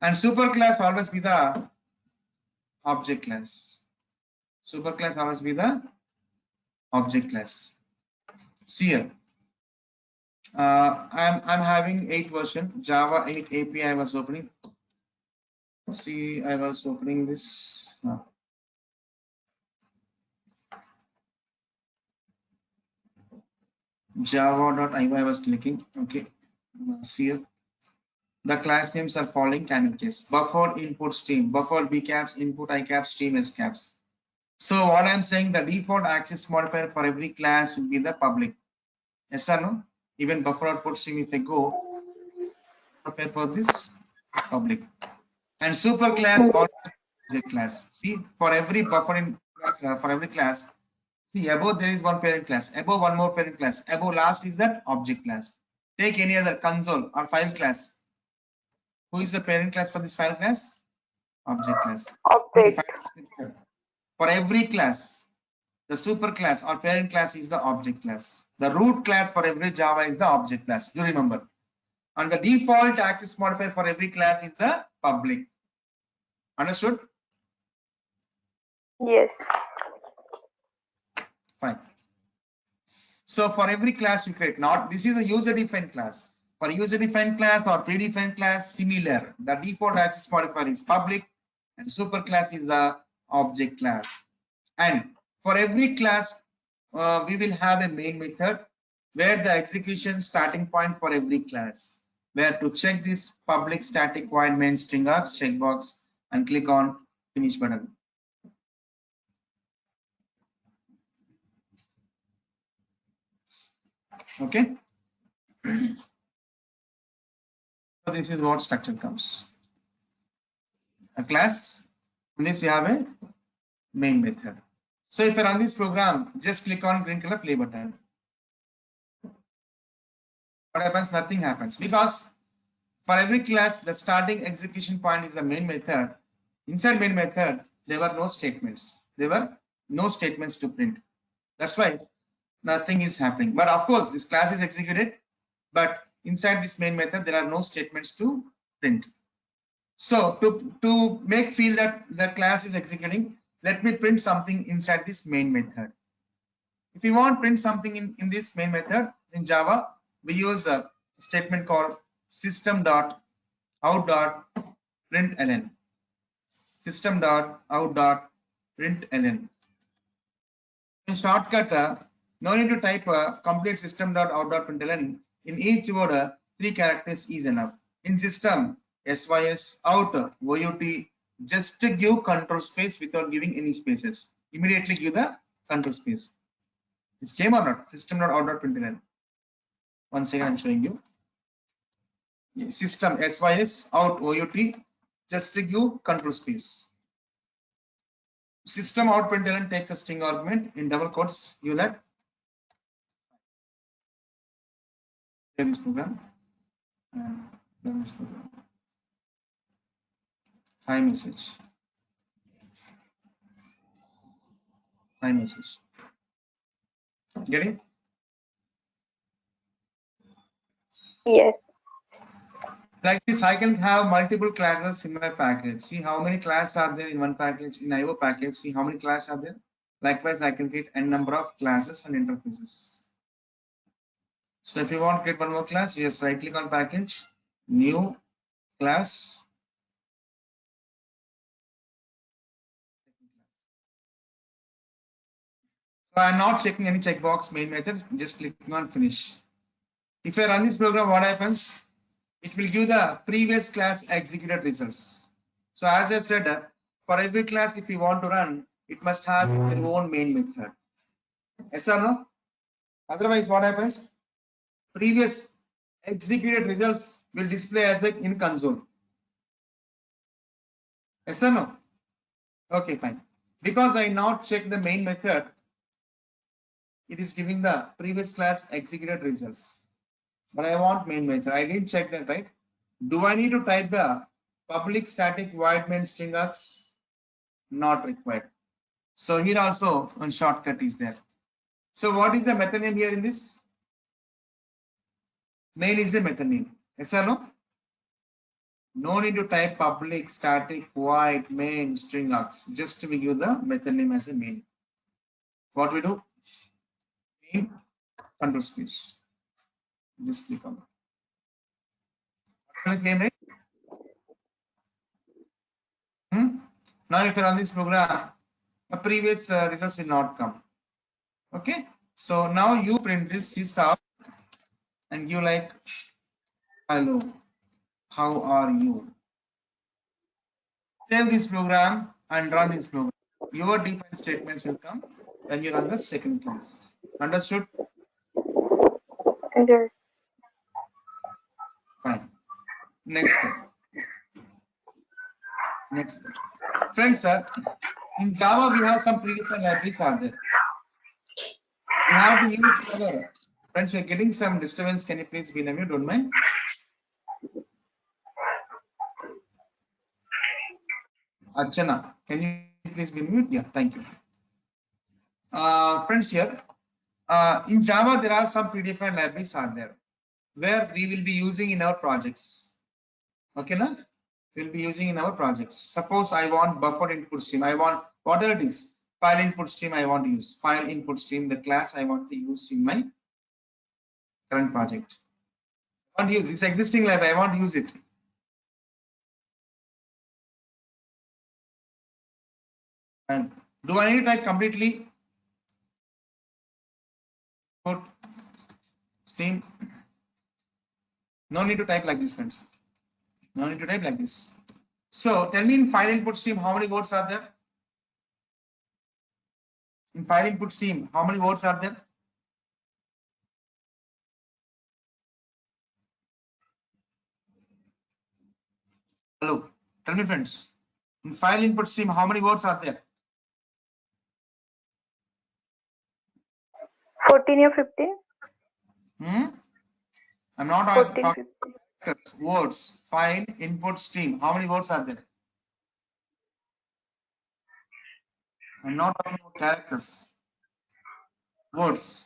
Speaker 1: And super class always be the object class. Super class always be the object class. See here. I'm having 8 version Java 8 API. I was opening. See, I was opening this. Java.io I was clicking. Okay. See here. The class names are following camel case. Buffered input stream, buffered B caps, input I caps, stream S caps. So what I'm saying, the default access modifier for every class will be the public. Yes or no? Even buffer output stream, if I go, prepare for this public. And super class or object class. See, for every buffer in class, for every class, see above there is one parent class, above one more parent class, above last is that object class. Take any other console or file class. Who is the parent class for this file class? Object class.
Speaker 3: Object.
Speaker 1: For every class, the super class or parent class is the object class. The root class for every Java is the object class. Do remember? And the default access modifier for every class is the public. Understood?
Speaker 3: Yes.
Speaker 1: Fine. So for every class you create, not this is a user defined class. For user defined class or predefined class, similar. The default access modifier is public and super class is the object class. And for every class, we will have a main method where the execution starting point for every class. Where to check this public static void main string args checkbox and click on finish button. Okay. So this is what structure comes. A class. In this we have a main method. So if I run this program, just click on green color play button. What happens? Nothing happens because for every class, the starting execution point is the main method. Inside main method, there were no statements. There were no statements to print. That's why nothing is happening. But of course, this class is executed, but inside this main method, there are no statements to print. So to make feel that the class is executing, let me print something inside this main method. If you want to print something in this main method in Java, we use a statement called system.out.println. System.out.println. In shortcut, no need to type complete system.out.println. In each word, 3 characters is enough. In system, sys out out just to give control space without giving any spaces. Immediately give the control space. This came or not? System.out.println. Once again, I'm showing you. System sys out out just to give control space. System out println takes a string argument in double quotes. You that. This program. This program. Hi message. Hi message. Getting?
Speaker 3: Yes.
Speaker 1: Like this, I can have multiple classes in my package. See how many classes are there in one package, in IO package. See how many classes are there. Likewise, I can create n number of classes and interfaces. So if you want to create one more class, just right click on package, new class. So I'm not checking any checkbox main method, just clicking on finish. If I run this program, what happens? It will give the previous class executed results. So as I said, for every class, if you want to run, it must have their own main method. Yes or no? Otherwise, what happens? Previous executed results will display as like in console. Yes or no? Okay, fine. Because I not check the main method, it is giving the previous class executed results. But I want main method. I didn't check that, right? Do I need to type the public static void main string args? Not required. So here also one shortcut is there. So what is the method name here in this? Main is the method name. Yes or no? No need to type public static void main string args. Just we give the method name as a main. What we do? Main control space. Just click on it. Claim, right? Now if you run this program, the previous results will not come. Okay. So now you print this sys out and you like hello, how are you? Save this program and run this program. Your define statements will come when you run the second class. Understood?
Speaker 3: Yes.
Speaker 1: Fine. Next step. Next step. Friends, in Java we have some predefined libraries are there. We have to use our friends. We are getting some disturbance. Can you please be on mute? Don't mind. Archana, can you please be on mute? Yeah, thank you. Friends, here in Java there are some predefined libraries are there where we will be using in our projects. Okay, na? We'll be using in our projects. Suppose I want buffer input stream. I want whatever it is. File input stream I want to use. File input stream, the class I want to use in my current project. I want to use this existing library. I want to use it. And do I need to type completely input stream? No need to type like this, friends. No need to type like this. So tell me in file input stream, how many words are there? In file input stream, how many words are there? Hello, tell me, friends. In file input stream, how many words are there?
Speaker 3: 14 or 15?
Speaker 1: I'm not
Speaker 3: 14,
Speaker 1: talking
Speaker 3: 15.
Speaker 1: words. File input stream. How many words are there? I'm not talking about characters. Words.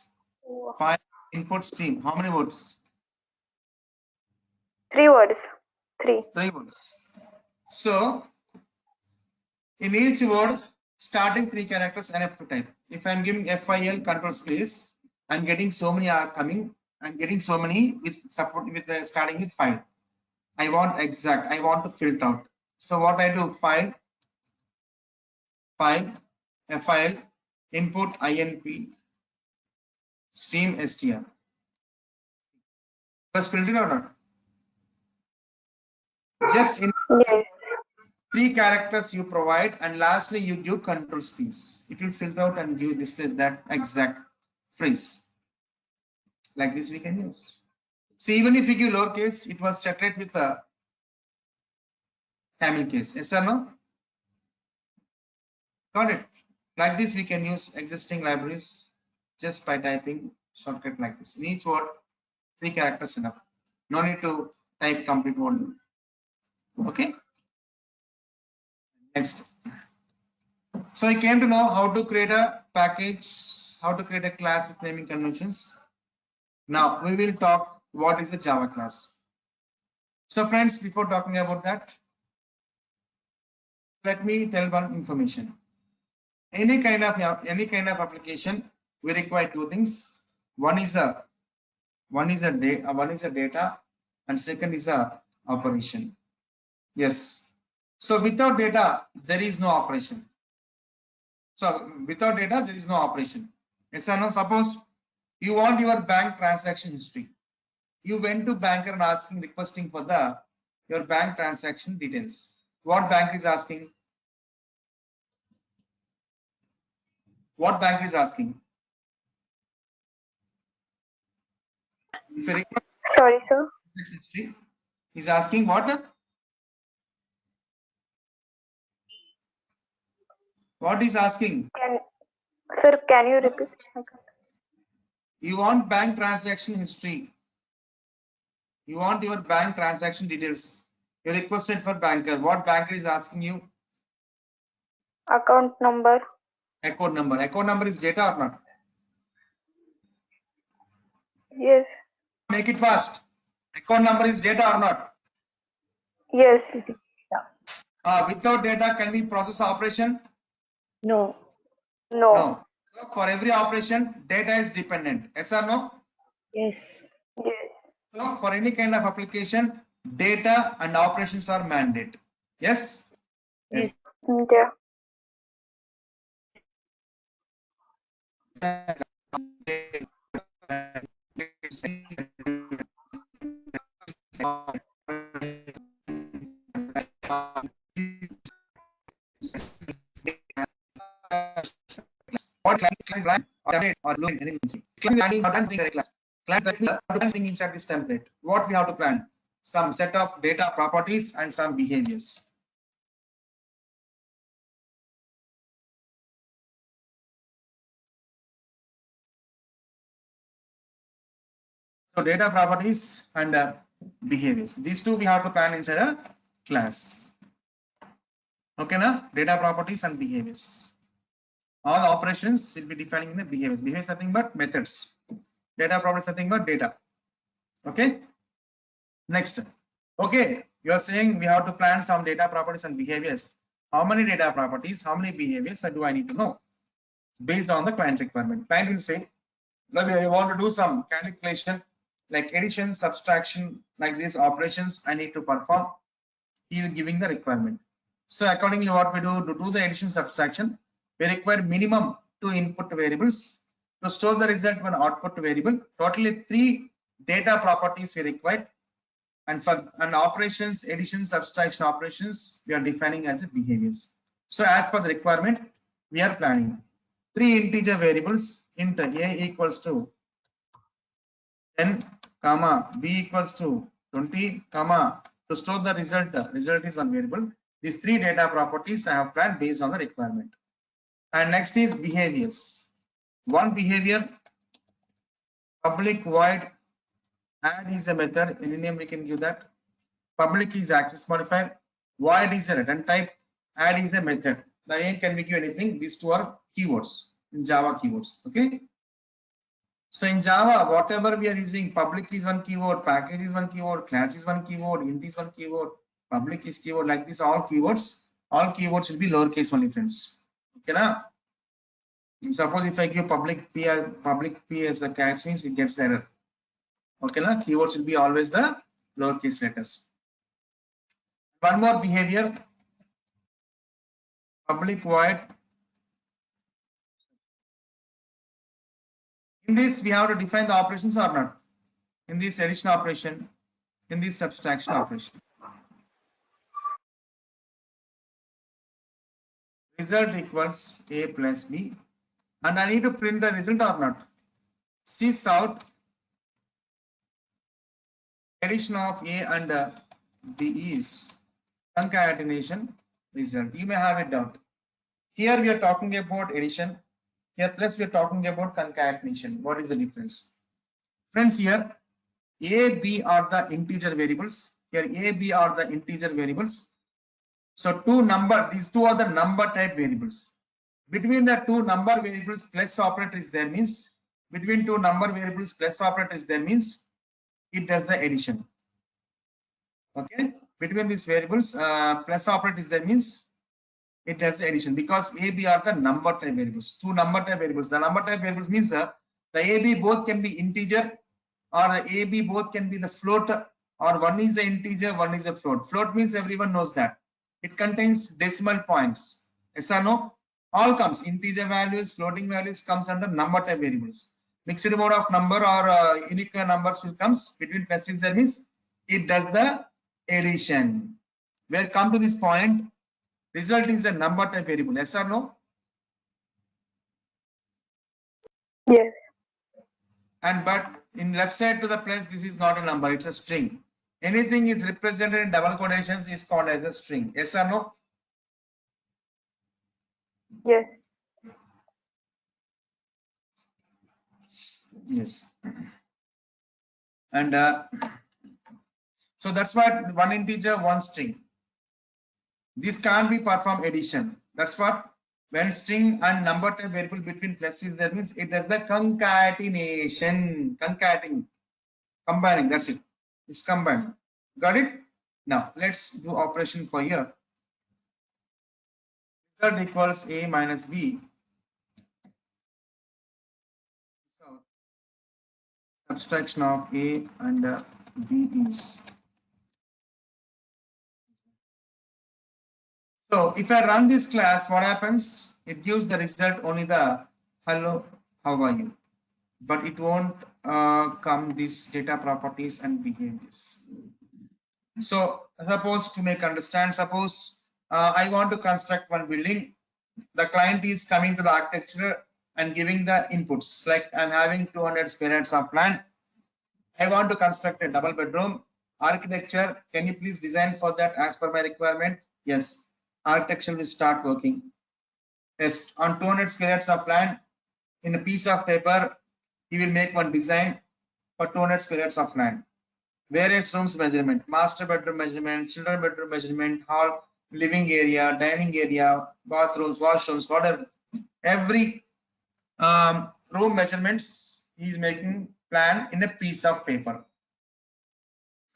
Speaker 1: File input stream. How many words?
Speaker 3: 3 words. 3.
Speaker 1: 3 words. So in each word, starting 3 characters and have to type. If I'm giving FIL control space, I'm getting so many are coming. I'm getting so many with support with the starting with 5. I want exact. I want to filter out. So what I do? File FIL input INP stream str. Was filtered or not? Just in
Speaker 3: Yes.
Speaker 1: 3 characters you provide, and lastly you give control space. It will filter out and give displays that exact phrase. Like this we can use. So even if you give lowercase, it was separated with a camel case. Yes or no? Got it. Like this we can use existing libraries just by typing shortcut like this. In each word, 3 characters enough. No need to type complete word. Okay. Next. So I came to know how to create a package, how to create a class with naming conventions. Now we will talk what is a Java class. So friends, before talking about that, let me tell one information. Any kind of application, we require 2 things. One is a data, and second is a operation. Yes. So without data, there is no operation. So without data, there is no operation. Yes or no? Suppose you want your bank transaction history. You went to banker and requesting for your bank transaction details. What bank is asking? What bank is asking? If you request
Speaker 3: Sorry, sir.
Speaker 1: transaction history, is asking what? What is asking?
Speaker 3: Sir, can you repeat?
Speaker 1: You want bank transaction history. You want your bank transaction details. You requested for banker. What banker is asking you?
Speaker 3: Account number.
Speaker 1: Account number. Account number is data or not?
Speaker 3: Yes.
Speaker 1: Make it fast. Account number is data or not?
Speaker 3: Yes.
Speaker 1: Without data, can we process operation?
Speaker 5: No.
Speaker 3: No.
Speaker 1: No. So for every operation, data is dependent. Yes or no?
Speaker 5: Yes.
Speaker 3: Yes.
Speaker 1: So for any kind of application, data and operations are mandate. Yes?
Speaker 5: Yes.
Speaker 3: Yeah.
Speaker 1: What class is right or update or loop anything. Class is not being a class. Class being inside this template. What we have to plan? Some set of data properties and some behaviors. So data properties and behaviors. These two we have to plan inside a class. Okay, na? Data properties and behaviors. All operations will be defining in the behaviors. Behaviors nothing but methods. Data properties nothing but data. Okay. Next. Okay, you are saying we have to plan some data properties and behaviors. How many data properties, how many behaviors do I need to know? Based on the client requirement. Client will say, maybe I want to do some calculation like addition, subtraction, like these operations I need to perform. He will giving the requirement. So accordingly, what we do to do the addition subtraction, we require minimum 2 input variables to store the result one output variable. Totally 3 data properties we require. And for operations, addition, subtraction operations, we are defining as a behaviors. So as per the requirement, we are planning 3 integer variables int a equals to 10, comma b equals to 20, comma to store the result. The result is one variable. These 3 data properties I have planned based on the requirement. And next is behaviors. One behavior, public void add is a method. Any name we can give that. Public is access modifier, void is a return type, add is a method. The name can be give anything. These two are keywords in Java keywords. Okay. So in Java, whatever we are using, public is one keyword, package is one keyword, class is one keyword, int is one keyword, public is keyword. Like this, all keywords will be lowercase only, friends. Okay, now. Suppose if I give public p as a catch means it gets error. Okay, now keywords will be always the lowercase letters. One more behavior, public void. In this, we have to define the operations or not. In this addition operation, in this subtraction operation. Result equals a plus b. And I need to print the result or not. Sys out addition of a and b is concatenation result. You may have a doubt. Here we are talking about addition. Here plus we are talking about concatenation. What is the difference? Friends, here a, b are the integer variables. Here a, b are the integer variables. So these two are the number type variables. Between the two number variables plus operator is there means between two number variables plus operator is there means it does the addition. Okay, between these variables plus operator is there means it does the addition because a, b are the number type variables. Two number type variables. The number type variables means the a, b both can be integer or the a, b both can be the float or one is an integer, one is a float. Float means everyone knows that it contains decimal points. Yes or no? all comes, integer values, floating values comes under number type variables. Mixed mode of number or unique numbers will comes between pluses, that means it does the addition. Where come to this point, result is a number type variable, yes or no?
Speaker 3: Yes.
Speaker 1: And but in left side to the plus, this is not a number, it's a string. Anything is represented in double quotations is called as a string, yes or no?
Speaker 3: Yes.
Speaker 1: Yes. And so that's what one integer, one string. This can't be performed addition. That's what when string and number type variable between pluses, that means it does the concatenation, concatenating, combining. That's it. It's combined. Got it? Now let's do operation for here. Result equals a minus b. So subtraction of a and b is. So if I run this class, what happens? It gives the result only the hello, how are you? But it won't come these data properties and behaviors. So suppose to make understand, suppose I want to construct one building. The client is coming to the architecture and giving the inputs, like I'm having 200 square yards of land. I want to construct a double bedroom. Architecture, can you please design for that as per my requirement? Yes. Architecture will start working. Yes, on 200 square yards of land, in a piece of paper, he will make one design for 200 square yards of land. Various rooms measurement, master bedroom measurement, children bedroom measurement, hall, living area, dining area, bathrooms, washrooms, whatever. Every room measurements he is making plan in a piece of paper.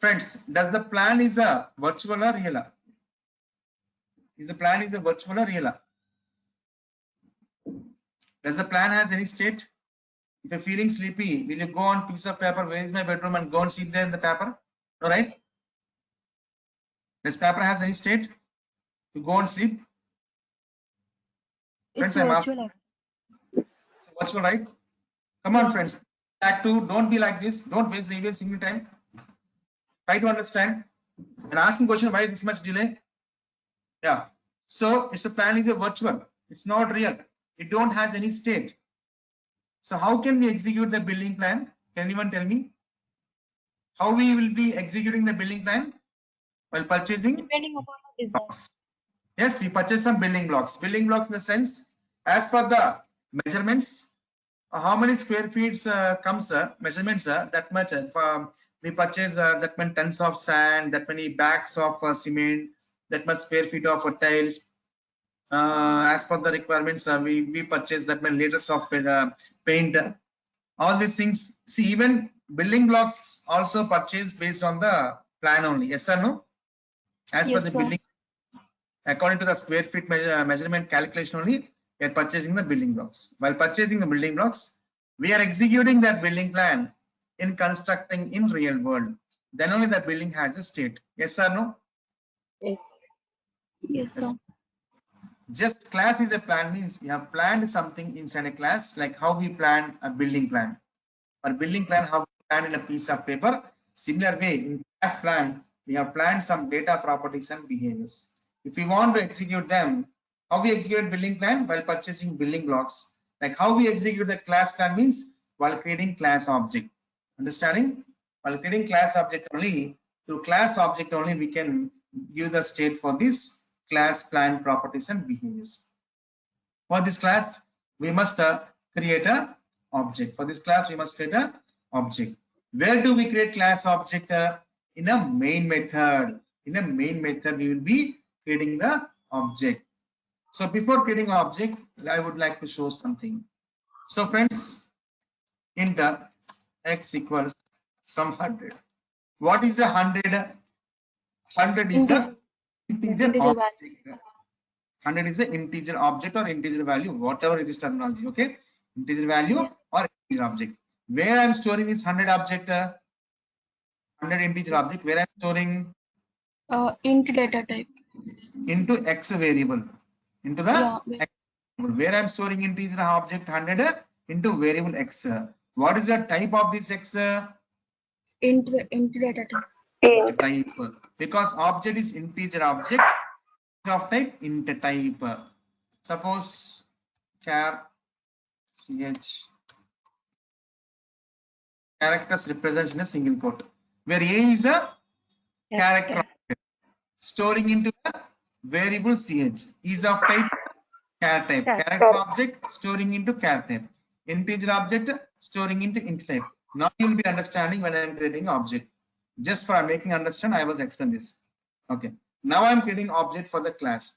Speaker 1: Friends, does the plan is a virtual or real? Is the plan is a virtual or real? Does the plan has any state? If you're feeling sleepy, will you go on piece of paper, where is my bedroom, and go and sit there in the paper? All right. Does paper has any state? You go and sleep?
Speaker 5: It's
Speaker 1: Friends, I'm
Speaker 5: virtual.
Speaker 1: asking. Virtual, right? Come on, friends. Back to, don't be like this. Don't waste even single time. Try to understand. And asking question, why this much delay? Yeah. So it's a plan is a virtual. It's not real. It don't has any state. So how can we execute the building plan? Can anyone tell me? How we will be executing the building plan? While purchasing?
Speaker 5: Depending upon the design.
Speaker 1: Yes, we purchase some building blocks. Building blocks in the sense, as per the measurements, how many square feet comes measurements that much. We purchase that many tons of sand, that many bags of cement, that much square feet of tiles. As per the requirements, we purchase that many liters of paint. All these things. See, even building blocks also purchased based on the plan only. Yes or no? As per the building, according to the square feet measurement calculation only, we are purchasing the building blocks. While purchasing the building blocks, we are executing that building plan in constructing in real world. Then only the building has a state. Yes or no?
Speaker 5: Yes. Yes, sir.
Speaker 1: Just class is a plan means we have planned something inside a class, like how we plan a building plan. For building plan, how we plan in a piece of paper. Similar way, in class plan, we have planned some data properties and behaviors. If we want to execute them, how we execute building plan? While purchasing building blocks. Like how we execute the class plan means while creating class object. Understanding? While creating class object only, through class object only we can give the state for this class plan properties and behaviors. For this class, we must create a object. For this class, we must create a object. Where do we create class object? In a main method. In a main method, we will be creating the object. So before creating object, I would like to show something. So friends, in the x equals some 100. What is a 100? 100 is a integer object. 100 is an integer object or integer value, whatever it is terminology. Okay, integer value or integer object. Where I'm storing this 100 object, 100 integer object, where I'm storing
Speaker 5: Into data type.
Speaker 1: into x variable, into the x. where I'm storing integer object 100 into variable x. What is the type of this x?
Speaker 5: Int data type.
Speaker 3: Int.
Speaker 1: Type, because object is integer object of type int type. Suppose char ch characters represents in a single quote, where a is a character storing into a variable ch is of type char type, character object storing into char type, integer object storing into int type. Now you will be understanding when I am creating object. Just for making understand, I was explaining this. Okay. Now I am creating object for the class.